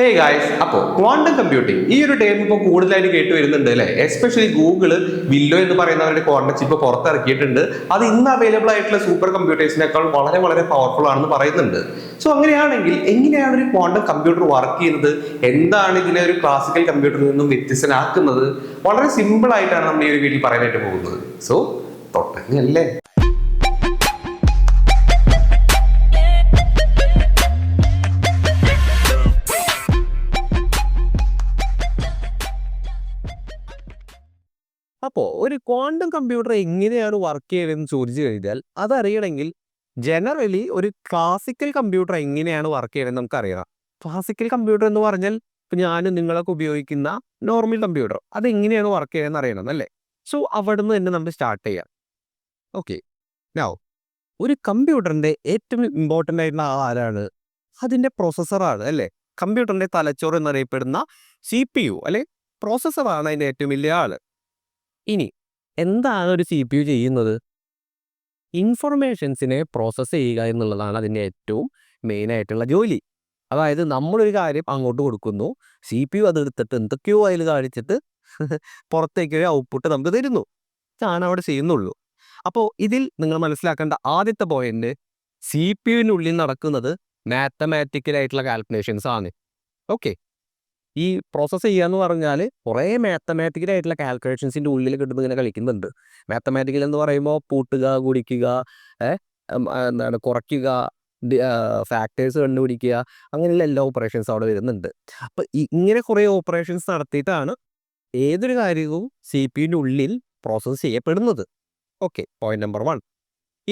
Hey guys, അപ്പോൾ quantum computing ഈ ഒരു ടേം ഇപ്പോൾ കൂടുതലായിട്ട് കേട്ട് വരുന്നുണ്ട് അല്ലേ. എസ്പെഷ്യലി ഗൂഗിള് വില്ലോ എന്ന് പറയുന്നവരുടെ ക്വാണ്ടം ചിപ്പ് പുറത്തിറക്കിയിട്ടുണ്ട്. അത് ഇന്ന് അവൈലബിൾ ആയിട്ടുള്ള സൂപ്പർ കമ്പ്യൂട്ടേഴ്സിനേക്കാൾ വളരെ വളരെ പവർഫുൾ ആണെന്ന് പറയുന്നുണ്ട്. സോ അങ്ങനെയാണെങ്കിൽ എങ്ങനെയാണ് ഒരു ക്വാണ്ടം കമ്പ്യൂട്ടർ വർക്ക് ചെയ്യുന്നത്, എന്താണ് ഇതിനെ ഒരു ക്ലാസിക്കൽ കമ്പ്യൂട്ടറിൽ നിന്നും വ്യത്യസ്തനാക്കുന്നത്, വളരെ സിമ്പിൾ ആയിട്ടാണ് നമ്മൾ ഈ ഒരു വീഡിയോയിൽ പറയാനായിട്ട് പോകുന്നത്. സോ തുടങ്ങല്ലേ. അപ്പോൾ ഒരു ക്വാണ്ടം കമ്പ്യൂട്ടർ എങ്ങനെയാണ് വർക്ക് ചെയ്യുന്നതെന്ന് ചോദിച്ചു കഴിഞ്ഞാൽ അതറിയണമെങ്കിൽ ജനറലി ഒരു ക്ലാസിക്കൽ കമ്പ്യൂട്ടർ എങ്ങനെയാണ് വർക്ക് ചെയ്യുന്നത് നമുക്കറിയാം. ക്ലാസിക്കൽ കമ്പ്യൂട്ടർ എന്ന് പറഞ്ഞാൽ ഇപ്പം ഞാനും നിങ്ങളൊക്കെ ഉപയോഗിക്കുന്ന നോർമൽ കമ്പ്യൂട്ടർ അതെങ്ങനെയാണ് വർക്ക് ചെയ്യുന്നതെന്ന് അറിയണം അല്ലേ. സോ അവിടെ നിന്ന് തന്നെ നമുക്ക് സ്റ്റാർട്ട് ചെയ്യാം. ഓക്കെ, നൗ ഒരു കമ്പ്യൂട്ടറിൻ്റെ ഏറ്റവും ഇമ്പോർട്ടൻ്റ് ആയിട്ടുള്ള ആരാണ്? അതിൻ്റെ പ്രോസസ്സറാണ് അല്ലേ. കമ്പ്യൂട്ടറിൻ്റെ തലച്ചോറ് എന്നറിയപ്പെടുന്ന CPU അല്ലെ, പ്രോസസ്സറാണ് അതിൻ്റെ ഏറ്റവും വലിയ ആള്. ഇനി എന്താണ് ഒരു CPU ചെയ്യുന്നത്? ഇൻഫർമേഷൻസിനെ പ്രോസസ്സ് ചെയ്യുക എന്നുള്ളതാണ് അതിൻ്റെ ഏറ്റവും മെയിൻ ആയിട്ടുള്ള ജോലി. അതായത് നമ്മളൊരു കാര്യം അങ്ങോട്ട് കൊടുക്കുന്നു, CPU അതെടുത്തിട്ട് എന്തൊക്കെയോ അതിൽ കാണിച്ചിട്ട് പുറത്തേക്ക് ഒരു ഔട്ട്പുട്ട് നമുക്ക് തരുന്നു. ഇതാണ് അവിടെ ചെയ്യുന്നുള്ളൂ. അപ്പോൾ ഇതിൽ നിങ്ങൾ മനസ്സിലാക്കേണ്ട ആദ്യത്തെ പോയിന്റ്, CPU നടക്കുന്നത് മാത്തമാറ്റിക്കൽ ആയിട്ടുള്ള കാൽക്കുലേഷൻസ് ആണ്. ഓക്കെ, ഈ പ്രോസസ്സ് ചെയ്യുക എന്ന് പറഞ്ഞാൽ കുറേ മാത്തമാറ്റിക്കൽ ആയിട്ടുള്ള കാൽക്കുലേഷൻസിൻ്റെ ഉള്ളിൽ കിട്ടുന്നത് ഇങ്ങനെ കളിക്കുന്നുണ്ട്. മാത്തമാറ്റിക്കൽ എന്ന് പറയുമ്പോൾ കൂട്ടുക, ഗുണിക്കുക, എന്താണ് കുറയ്ക്കുക, ഫാക്ടേഴ്സ് കണ്ടുപിടിക്കുക, അങ്ങനെയുള്ള എല്ലാ ഓപ്പറേഷൻസ് അവിടെ വരുന്നുണ്ട്. അപ്പോൾ ഇങ്ങനെ കുറേ ഓപ്പറേഷൻസ് നടത്തിയിട്ടാണ് ഏതൊരു കാര്യവും CPU ഉള്ളിൽ പ്രോസസ്സ് ചെയ്യപ്പെടുന്നത്. Okay, point number 1.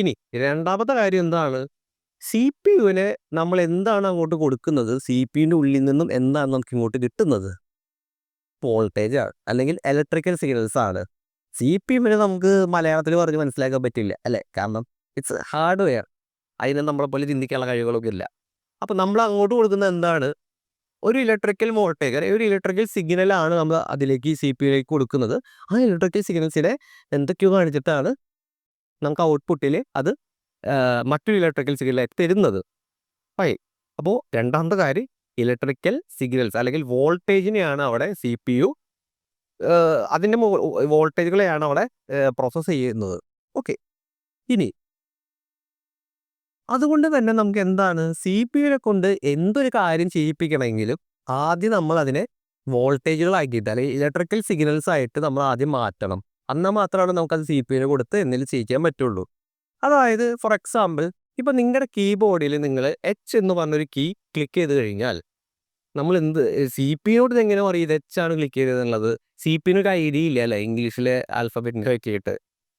ഇനി രണ്ടാമത്തെ കാര്യം എന്താണ്? CPU നമ്മൾ എന്താണ് അങ്ങോട്ട് കൊടുക്കുന്നത്, CPU ഉള്ളിൽ നിന്നും എന്താണ് നമുക്ക് ഇങ്ങോട്ട് കിട്ടുന്നത്? വോൾട്ടേജ് ആണ്, അല്ലെങ്കിൽ ഇലക്ട്രിക്കൽ സിഗ്നൽസ് ആണ്. CPU നമുക്ക് മലയാളത്തിൽ പറഞ്ഞ് മനസ്സിലാക്കാൻ പറ്റില്ല അല്ലേ, കാരണം ഇറ്റ്സ് ഹാർഡ്വെയർ. അതിന് നമ്മളെ പോലെ ചിന്തിക്കാനുള്ള കഴിവുകളൊക്കെ ഇല്ല. അപ്പം നമ്മൾ അങ്ങോട്ട് കൊടുക്കുന്നത് എന്താണ്? ഒരു ഇലക്ട്രിക്കൽ വോൾട്ടേജ് അല്ലെങ്കിൽ ഒരു ഇലക്ട്രിക്കൽ സിഗ്നലാണ് നമ്മൾ അതിലേക്ക് CPU കൊടുക്കുന്നത്. ആ ഇലക്ട്രിക്കൽ സിഗ്നൽസിനെ എന്തൊക്കെയോ കാണിച്ചിട്ടാണ് നമുക്ക് ഔട്ട്പുട്ടിൽ അത് മറ്റൊരു ഇലക്ട്രിക്കൽ സിഗ്നലായിട്ട് തരുന്നത്. അപ്പോൾ രണ്ടാമത്തെ കാര്യം ഇലക്ട്രിക്കൽ സിഗ്നൽസ് അല്ലെങ്കിൽ വോൾട്ടേജിനെയാണ് അവിടെ CPU അതിൻ്റെ വോൾട്ടേജുകളെയാണ് അവിടെ പ്രോസസ്സ് ചെയ്യുന്നത്. ഓക്കെ, ഇനി അതുകൊണ്ട് തന്നെ നമുക്ക് എന്താണ്, CPU കൊണ്ട് എന്തൊരു കാര്യം ചെയ്യിപ്പിക്കണമെങ്കിലും ആദ്യം നമ്മൾ അതിനെ വോൾട്ടേജുകളാക്കിയിട്ട് അല്ലെങ്കിൽ ഇലക്ട്രിക്കൽ സിഗ്നൽസ് ആയിട്ട് നമ്മൾ ആദ്യം മാറ്റണം. എന്നാൽ മാത്രമാണ് നമുക്കത് CPU കൊടുത്ത് എന്തെങ്കിലും ചെയ്യിക്കാൻ പറ്റുള്ളൂ. അതായത് ഫോർ എക്സാമ്പിൾ, ഇപ്പം നിങ്ങളുടെ കീബോർഡിൽ നിങ്ങൾ H എന്ന് പറഞ്ഞൊരു കീ ക്ലിക്ക് ചെയ്ത് കഴിഞ്ഞാൽ നമ്മൾ CPU എങ്ങനെ പറയും ഇത് H ആണ് ക്ലിക്ക് ചെയ്തതെന്നുള്ളത്? CPU ഒരു ഐഡിയ ഇല്ല അല്ലേ ഇംഗ്ലീഷിലെ ആൽഫബറ്റിനെ പറ്റിയിട്ട്.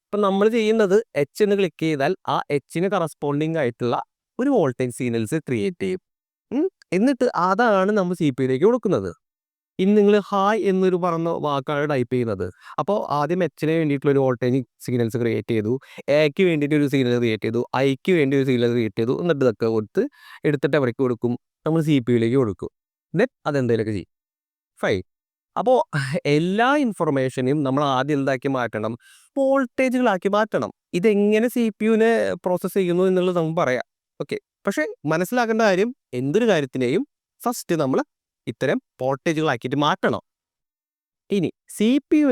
അപ്പം നമ്മൾ ചെയ്യുന്നത് H എന്ന് ക്ലിക്ക് ചെയ്താൽ ആ Hന് കറസ്പോണ്ടിങ് ആയിട്ടുള്ള ഒരു വോൾട്ടേജ് സിഗ്നൽസ് ക്രിയേറ്റ് ചെയ്യും. എന്നിട്ട് അതാണ് നമ്മൾ CPU കൊടുക്കുന്നത്. ഇനി നിങ്ങൾ ഹായ് എന്നൊരു പറഞ്ഞ വാക്കാണ് ടൈപ്പ് ചെയ്യുന്നത്. അപ്പോൾ ആദ്യം Hന് വേണ്ടിയിട്ടുള്ള ഒരു വോൾട്ടേജ് സിഗ്നൽസ് ക്രിയേറ്റ് ചെയ്തു, എക്ക് വേണ്ടിയിട്ട് ഒരു സിഗ്നൽ ക്രിയേറ്റ് ചെയ്തു, ഐക്ക് വേണ്ടി ഒരു സിഗ്നൽ ക്രിയേറ്റ് ചെയ്തു. എന്നിട്ട് ഇതൊക്കെ എടുത്തിട്ട് എവിടേക്ക് കൊടുക്കും? നമ്മൾ CPU കൊടുക്കും. ദെൻ അതെന്തെങ്കിലുമൊക്കെ ചെയ്യും. ഫൈൻ. അപ്പോൾ എല്ലാ ഇൻഫർമേഷനെയും നമ്മൾ ആദ്യം എന്താക്കി മാറ്റണം? വോൾട്ടേജുകളാക്കി മാറ്റണം. ഇതെങ്ങനെ CPU പ്രോസസ്സ് ചെയ്യുന്നു എന്നുള്ളത് നമുക്ക് പറയാം. ഓക്കെ, പക്ഷേ മനസ്സിലാക്കേണ്ട കാര്യം, എന്തൊരു കാര്യത്തിനെയും ഫസ്റ്റ് നമ്മൾ ഇത്തരം വോൾട്ടേജുകളാക്കിയിട്ട് മാറ്റണം. ഇനി CPU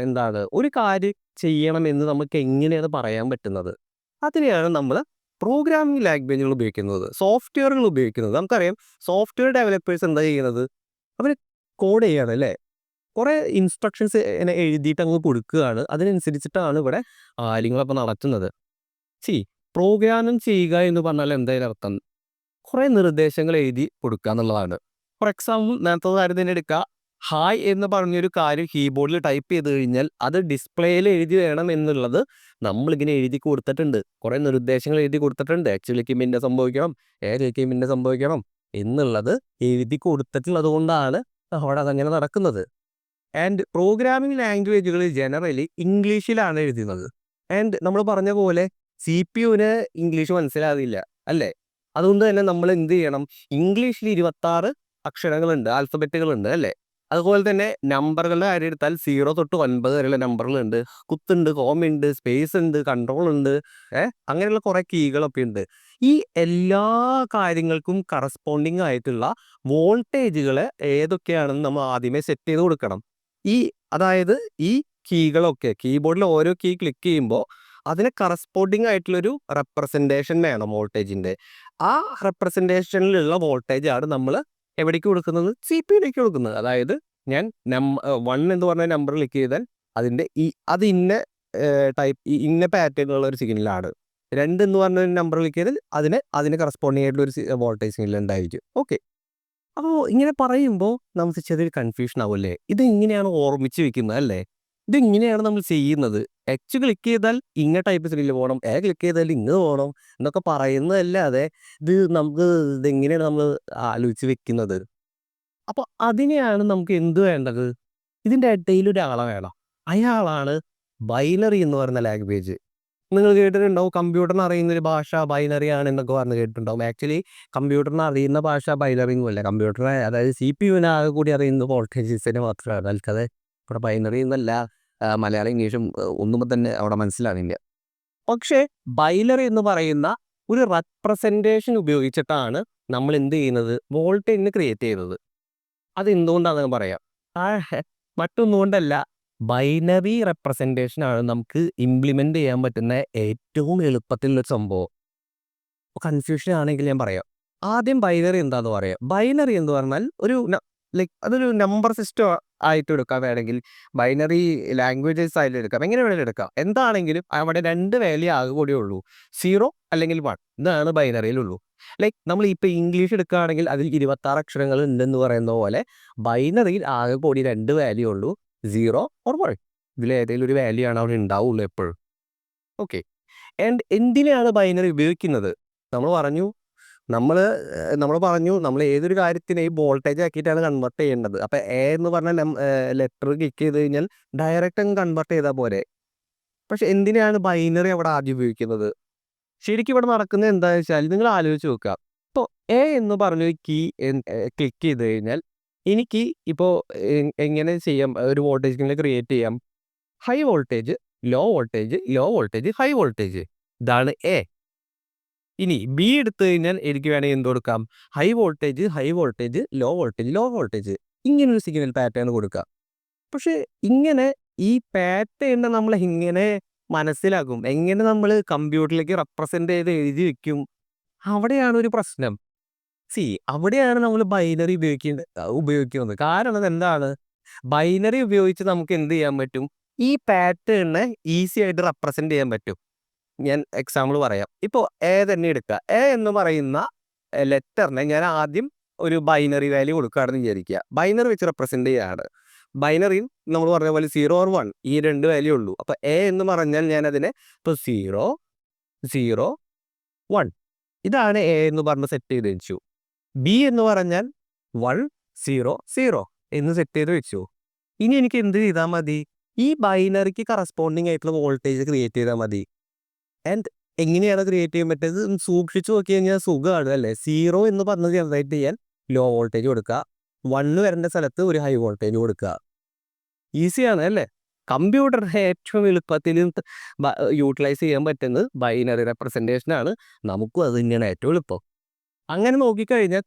എന്താണ് ഒരു കാര്യം ചെയ്യണമെന്ന് നമുക്ക് എങ്ങനെയാണ് പറയാൻ പറ്റുന്നത്? അതിനെയാണ് നമ്മൾ പ്രോഗ്രാമിംഗ് ലാംഗ്വേജുകൾ ഉപയോഗിക്കുന്നത്, സോഫ്റ്റ്വെയറുകൾ ഉപയോഗിക്കുന്നത്. നമുക്കറിയാം സോഫ്റ്റ്വെയർ ഡെവലപ്പേഴ്സ് എന്താ ചെയ്യുന്നത്? അവർ കോഡ് ചെയ്യാണ് അല്ലേ. കുറേ ഇൻസ്ട്രക്ഷൻസ് എഴുതിയിട്ട് അങ്ങ് കൊടുക്കുകയാണ്. അതിനനുസരിച്ചിട്ടാണ് ഇവിടെ കാര്യങ്ങളൊക്കെ നടത്തുന്നത്. പ്രോഗ്രാമിംഗ് ചെയ്യുക എന്ന് പറഞ്ഞാൽ എന്തായാലും അർത്ഥം കുറേ നിർദ്ദേശങ്ങൾ എഴുതി കൊടുക്കുക എന്നുള്ളതാണ്. ഫോർ എക്സാമ്പിൾ, നേരത്തെ കാര്യം തന്നെ എടുക്കുക. ഹായ് എന്ന് പറഞ്ഞൊരു കാര്യം കീബോർഡിൽ ടൈപ്പ് ചെയ്ത് കഴിഞ്ഞാൽ അത് ഡിസ്പ്ലേയിൽ എഴുതി വേണം എന്നുള്ളത് നമ്മളിങ്ങനെ എഴുതി കൊടുത്തിട്ടുണ്ട്. കുറേ നിർദ്ദേശങ്ങൾ എഴുതി കൊടുത്തിട്ടുണ്ട്. H വിളിക്കുമ്പോൾ ഇന്ന സംഭവിക്കണം, A വിളിക്കുമ്പോൾ ഇന്ന സംഭവിക്കണം എന്നുള്ളത് എഴുതി കൊടുത്തിട്ടുള്ളത് കൊണ്ടാണ് അവിടെ അതങ്ങനെ നടക്കുന്നത്. ആൻഡ് പ്രോഗ്രാമിംഗ് ലാംഗ്വേജുകൾ ജനറലി ഇംഗ്ലീഷിലാണ് എഴുതുന്നത്. ആൻഡ് നമ്മൾ പറഞ്ഞ പോലെ CPU ഇംഗ്ലീഷ് മനസ്സിലാവില്ല അല്ലേ. അതുകൊണ്ട് തന്നെ നമ്മൾ എന്ത് ചെയ്യണം? ഇംഗ്ലീഷിൽ 26 അക്ഷരങ്ങളുണ്ട്, ആൽഫബറ്റുകളുണ്ട് അല്ലേ. അതുപോലെ തന്നെ നമ്പറുകളുടെ കാര്യം എടുത്താൽ 0 തൊട്ട് 9 വരെയുള്ള നമ്പറുകളുണ്ട്. കുത്തുണ്ട്, കോമയുണ്ട്, സ്പേസ് ഉണ്ട്, കൺട്രോൾ ഉണ്ട്. അങ്ങനെയുള്ള കുറേ കീകളൊക്കെ ഉണ്ട്. ഈ എല്ലാ കാര്യങ്ങൾക്കും കറസ്പോണ്ടിങ് ആയിട്ടുള്ള വോൾട്ടേജുകൾ ഏതൊക്കെയാണെന്ന് നമ്മൾ ആദ്യമേ സെറ്റ് ചെയ്ത് കൊടുക്കണം. അതായത് ഈ കീകളൊക്കെ കീബോർഡിൽ ഓരോ കീ ക്ലിക്ക് ചെയ്യുമ്പോൾ അതിന് കറസ്പോണ്ടിങ് ആയിട്ടുള്ളൊരു റെപ്രസെൻറ്റേഷൻ വേണം വോൾട്ടേജിൻ്റെ. ആ റെപ്രസെൻറ്റേഷനിലുള്ള വോൾട്ടേജാണ് നമ്മൾ എവിടേക്ക് കൊടുക്കുന്നത്? CPU കൊടുക്കുന്നത്. അതായത് ഞാൻ 1 എന്ന് പറഞ്ഞ നമ്പർ ക്ലിക്ക് ചെയ്താൽ അതിൻ്റെ അത് ഇന്ന ഇന്ന പാറ്റേണിലുള്ള ഒരു സിഗ്നലാണ്. 2 എന്ന് പറഞ്ഞ ഒരു നമ്പർ ക്ലിക്ക് ചെയ്താൽ അതിന് കറസ്പോണ്ടിങ് ആയിട്ടുള്ള ഒരു വോൾട്ടേജ് സിഗ്നൽ ഉണ്ടായിരിക്കും. ഓക്കെ. അപ്പോൾ ഇങ്ങനെ പറയുമ്പോൾ നമുക്ക് ചെറിയൊരു കൺഫ്യൂഷൻ ആവുമല്ലേ? ഇതെങ്ങനെയാണ് ഓർമ്മിച്ച് വെക്കുന്നത് അല്ലേ? ഇതെങ്ങനെയാണ് നമ്മൾ ചെയ്യുന്നത്? എച്ച് ക്ലിക്ക് ചെയ്താൽ ഇന്ന ടൈപ്പ് സിഗ്നൽ പോകണം, ക്ലിക്ക് ചെയ്താൽ ഇങ്ങനെ പോകണം എന്നൊക്കെ പറയുന്നതല്ലാതെ ഇതെങ്ങനെയാണ് നമ്മൾ ആലോചിച്ച് വെക്കുന്നത്? അപ്പോൾ അതിനെയാണ് നമുക്ക് എന്ത് വേണ്ടത്? ഇതിൻ്റെ ഇടയിൽ ഒരാളെ വേണം. അയാളാണ് ബൈനറി എന്ന് പറയുന്ന ലാംഗ്വേജ്. നിങ്ങൾ കേട്ടിട്ടുണ്ടാവും കമ്പ്യൂട്ടറിന് അറിയുന്ന ഒരു ഭാഷ ബൈനറി ആണ് എന്നൊക്കെ പറഞ്ഞ് കേട്ടിട്ടുണ്ടാവും. ആക്ച്വലി കമ്പ്യൂട്ടറിന് അറിയുന്ന ഭാഷ ബൈനറി ഒന്നുമല്ല. കമ്പ്യൂട്ടറിനെ അതായത് CPU-ന് ആകെ കൂടി അറിയുന്ന വോൾട്ടേജസിനെ മാത്രമാണ്. അല്ലാതെ ഇവിടെ ബൈനറി എന്നല്ല. മലയാളം ഇംഗ്ലീഷും ഒന്നും തന്നെ അവിടെ മനസ്സിലാവില്ല. പക്ഷേ ബൈനറി എന്ന് പറയുന്ന ഒരു റെപ്രസെൻറ്റേഷൻ ഉപയോഗിച്ചിട്ടാണ് നമ്മൾ എന്ത് ചെയ്യുന്നത്? വോൾട്ടേജിനെ ക്രിയേറ്റ് ചെയ്യുന്നത്. അതെന്തുകൊണ്ടാണെന്ന് പറയാം. മറ്റൊന്നുകൊണ്ടല്ല, ബൈനറി റെപ്രസെൻറ്റേഷൻ ആണ് നമുക്ക് ഇംപ്ലിമെൻ്റ് ചെയ്യാൻ പറ്റുന്ന ഏറ്റവും എളുപ്പത്തിലുള്ളൊരു സംഭവം. കൺഫ്യൂഷൻ ആണെങ്കിൽ ഞാൻ പറയാം. ആദ്യം ബൈനറി എന്താണെന്ന് പറയാം. ബൈനറി എന്ന് പറഞ്ഞാൽ അതൊരു നമ്പർ സിസ്റ്റം ആയിട്ട് എടുക്കാം. വേണമെങ്കിൽ ബൈനറി ലാംഗ്വേജസ് ആയിട്ട് എടുക്കാം. എങ്ങനെ വേണമെങ്കിലും എടുക്കാം. എന്താണെങ്കിലും അവിടെ 2 വാല്യൂ ആകെ കൂടിയേ ഉള്ളൂ. 0 അല്ലെങ്കിൽ 1. ഇതാണ് ബൈനറിയിലുള്ളൂ. നമ്മൾ ഇപ്പോൾ ഇംഗ്ലീഷ് എടുക്കുകയാണെങ്കിൽ അതിൽ 26 അക്ഷരങ്ങൾ ഉണ്ടെന്ന് പറയുന്ന പോലെ ബൈനറിയിൽ ആകെ കൂടി 2 വാല്യൂ ഉള്ളൂ. 0 ഓർ 1. ഇതിലേതെങ്കിലും ഒരു വാല്യൂ ആണ് അവിടെ ഉണ്ടാവുള്ളൂ എപ്പോഴും. ഓക്കെ. എന്തിനാണ് ബൈനറി ഉപയോഗിക്കുന്നത്? നമ്മൾ പറഞ്ഞു നമ്മൾ ഏതൊരു കാര്യത്തിനെയും വോൾട്ടേജ് ആക്കിയിട്ടാണ് കൺവേർട്ട് ചെയ്യേണ്ടത്. അപ്പോൾ എന്ന് പറഞ്ഞ ലെറ്റർ ക്ലിക്ക് ചെയ്ത് കഴിഞ്ഞാൽ ഡയറക്റ്റ് അങ്ങ് കൺവേർട്ട് ചെയ്താൽ പോരെ. പക്ഷെ എന്തിനാണ് ബൈനറി അവിടെ ആദ്യം ഉപയോഗിക്കുന്നത്? ശരിക്കും ഇവിടെ നടക്കുന്നത് എന്താണെന്ന് വെച്ചാൽ നിങ്ങൾ ആലോചിച്ച് നോക്കുക. ഇപ്പോൾ എന്ന് പറഞ്ഞൊരു കീ ക്ലിക്ക് ചെയ്ത് കഴിഞ്ഞാൽ എനിക്ക് ഇപ്പോൾ എങ്ങനെ ചെയ്യാം? ഒരു വോൾട്ടേജ് സിഗ്നൽ ക്രിയേറ്റ് ചെയ്യാം. High voltage, low voltage, low voltage, high voltage. ഇതാണ് ഇനി ബി എടുത്തു കഴിഞ്ഞാൽ എനിക്ക് വേണമെങ്കിൽ എന്ത് കൊടുക്കാം? High voltage, high voltage, low voltage, low voltage. ഇങ്ങനൊരു സിഗ്നൽ പാറ്റേൺ കൊടുക്കാം. പക്ഷേ ഇങ്ങനെ ഈ പാറ്റേൺ നമ്മൾ എങ്ങനെ മനസ്സിലാക്കും? എങ്ങനെ നമ്മൾ കമ്പ്യൂട്ടറിലേക്ക് റെപ്രസെൻ്റ് ചെയ്ത് എഴുതി വെക്കും? അവിടെയാണ് ഒരു പ്രശ്നം. അവിടെയാണ് നമ്മൾ ബൈനറി ഉപയോഗിക്കുന്നത്. കാരണം എന്താണ്? ബൈനറി ഉപയോഗിച്ച് നമുക്ക് എന്ത് ചെയ്യാൻ പറ്റും? ഈ പാറ്റേണിനെ ഈസി ആയിട്ട് റെപ്രസെൻ്റ് ചെയ്യാൻ പറ്റും. ഞാൻ എക്സാമ്പിൾ പറയാം. ഇപ്പോൾ തന്നെ എടുക്കുക. എന്ന് പറയുന്ന ലെറ്ററിനെ ഞാൻ ആദ്യം ഒരു ബൈനറി വാല്യൂ കൊടുക്കുകയാണെന്ന് വിചാരിക്കുക. ബൈനറി വെച്ച് റെപ്രസെൻ്റ് ചെയ്യുകയാണ്. ബൈനറിയും നമ്മൾ പറഞ്ഞ പോലെ 0 ഓർ 1 ഈ 2 വാല്യൂ ഉള്ളൂ. അപ്പോൾ എന്ന് പറഞ്ഞാൽ ഞാൻ അതിനെ ഇപ്പോൾ 0, 0, 1 ഇതാണ് എന്ന് പറഞ്ഞ് സെറ്റ് ചെയ്ത് വെച്ചു. ബി എന്ന് പറഞ്ഞാൽ 1, 0, 0 എന്ന് സെറ്റ് ചെയ്ത് വെച്ചു. ഇനി എനിക്ക് എന്ത് ചെയ്താൽ മതി? ഈ ബൈനറിക്ക് കറസ്പോണ്ടിങ് ആയിട്ടുള്ള വോൾട്ടേജ് ക്രിയേറ്റ് ചെയ്താൽ മതി. എങ്ങനെയാണ് ക്രിയേറ്റ് ചെയ്യാൻ പറ്റുന്നത്? സൂക്ഷിച്ചു നോക്കി കഴിഞ്ഞാൽ സുഖമാണ് അല്ലേ? 0 എന്ന് പറഞ്ഞത് ജനറേറ്റ് ചെയ്യാൻ ലോ വോൾട്ടേജ് കൊടുക്കുക. 1 വരേണ്ട സ്ഥലത്ത് ഒരു ഹൈ വോൾട്ടേജ് കൊടുക്കുക. ഈസിയാണ് അല്ലേ? കമ്പ്യൂട്ടറിനെ ഏറ്റവും എളുപ്പത്തിൽ യൂട്ടിലൈസ് ചെയ്യാൻ പറ്റുന്നത് ബൈനറി റെപ്രസെൻറ്റേഷനാണ്. നമുക്കും അത് തന്നെയാണ് ഏറ്റവും എളുപ്പം. അങ്ങനെ നോക്കിക്കഴിഞ്ഞാൽ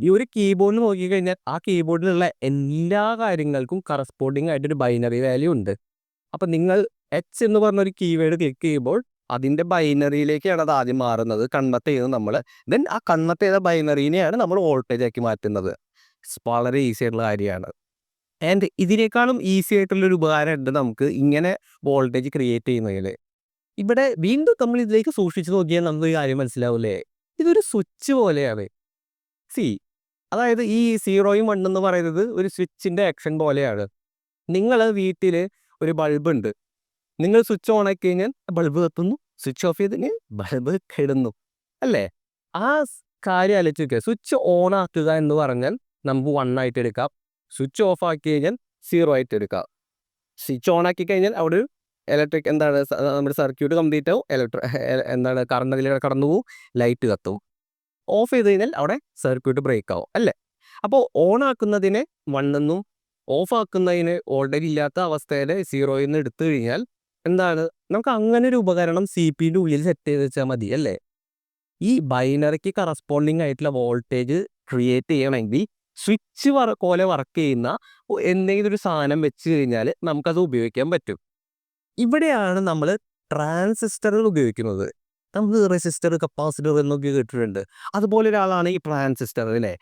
ഈ ഒരു കീബോർഡിൽ നോക്കിക്കഴിഞ്ഞാൽ ആ കീബോർഡിലുള്ള എല്ലാ കാര്യങ്ങൾക്കും കറസ്പോണ്ടിങ് ആയിട്ടൊരു ബൈനറി വാല്യൂ ഉണ്ട്. അപ്പം നിങ്ങൾ എച്ച് എന്ന് പറഞ്ഞൊരു കീവേഡ് ക്ലിക്ക് ചെയ്യുമ്പോൾ അതിൻ്റെ ബൈനറിയിലേക്കാണ് അത് ആദ്യം മാറുന്നത്. കൺവേർട്ട് ചെയ്യുന്നത് നമ്മൾ. ദെൻ ആ കൺവേർട്ട് ചെയ്ത ബൈനറീനെയാണ് നമ്മൾ വോൾട്ടേജ് ആക്കി മാറ്റുന്നത്. വളരെ ഈസി ആയിട്ടുള്ള കാര്യമാണ്. ഇതിനേക്കാളും ഈസി ആയിട്ടുള്ളൊരു ഉപകാരം ഉണ്ട് നമുക്ക് ഇങ്ങനെ വോൾട്ടേജ് ക്രിയേറ്റ് ചെയ്യുന്നതിൽ. ഇവിടെ വീണ്ടും നമ്മൾ ഇതിലേക്ക് സൂക്ഷിച്ചു നോക്കിയാൽ നമുക്ക് ഒരു കാര്യം മനസ്സിലാവില്ലേ? ഇതൊരു സ്വിച്ച് പോലെയാണ്. അതായത് ഈ 0യും 1 എന്ന് പറയുന്നത് ഒരു സ്വിച്ചിൻ്റെ ആക്ഷൻ പോലെയാണ്. നിങ്ങൾ വീട്ടിൽ ഒരു ബൾബ് ഉണ്ട്. നിങ്ങൾ സ്വിച്ച് ഓൺ ആക്കി കഴിഞ്ഞാൽ ബൾബ് കത്തുന്നു. സ്വിച്ച് ഓഫ് ചെയ്ത് കഴിഞ്ഞാൽ ബൾബ് കെടുന്നു അല്ലേ? ആ കാര്യം ആലോചിച്ച് നോക്കുക. സ്വിച്ച് ഓൺ ആക്കുക എന്ന് പറഞ്ഞാൽ നമുക്ക് 1 ആയിട്ട് എടുക്കാം. സ്വിച്ച് ഓഫ് ആക്കി കഴിഞ്ഞാൽ 0 ആയിട്ട് എടുക്കാം. സ്വിച്ച് ഓൺ ആക്കി കഴിഞ്ഞാൽ അവിടെ ഒരു നമ്മുടെ സർക്യൂട്ട് കംപ്ലീറ്റ് ആവും. കറണ്ട് അതിലൂടെ കടന്നു പോകും. ലൈറ്റ് കത്തും. ഓഫ് ചെയ്ത് കഴിഞ്ഞാൽ അവിടെ സർക്യൂട്ട് ബ്രേക്ക് ആവും അല്ലേ? അപ്പോൾ ഓൺ ആക്കുന്നതിനെ 1 എന്നും ഓഫ് ആക്കുന്നതിന് ഓൾറെഡി ഇല്ലാത്ത അവസ്ഥയിൽ സീറോയിൽ നിന്ന് എടുത്തു കഴിഞ്ഞാൽ എന്താണ് നമുക്ക് അങ്ങനെ ഒരു ഉപകരണം CPU-ൻ്റെ ഉള്ളിൽ സെറ്റ് ചെയ്ത് വെച്ചാൽ മതി അല്ലേ. ഈ ബൈനറിക്ക് കറസ്പോണ്ടിങ് ആയിട്ടുള്ള വോൾട്ടേജ് ക്രിയേറ്റ് ചെയ്യണമെങ്കിൽ സ്വിച്ച് പോലെ വർക്ക് ചെയ്യുന്ന എന്തെങ്കിലും ഒരു സാധനം വെച്ച് കഴിഞ്ഞാൽ നമുക്കത് ഉപയോഗിക്കാൻ പറ്റും. ഇവിടെയാണ് നമ്മൾ ട്രാൻസിസ്റ്ററുകൾ ഉപയോഗിക്കുന്നത്. നമ്മൾ റെസിസ്റ്റർ, കപ്പാസിറ്റർ എന്നൊക്കെ കേട്ടിട്ടുണ്ട്. അതുപോലെ ഒരാളാണ് ഈ ട്രാൻസിസ്റ്റർ അല്ലേ.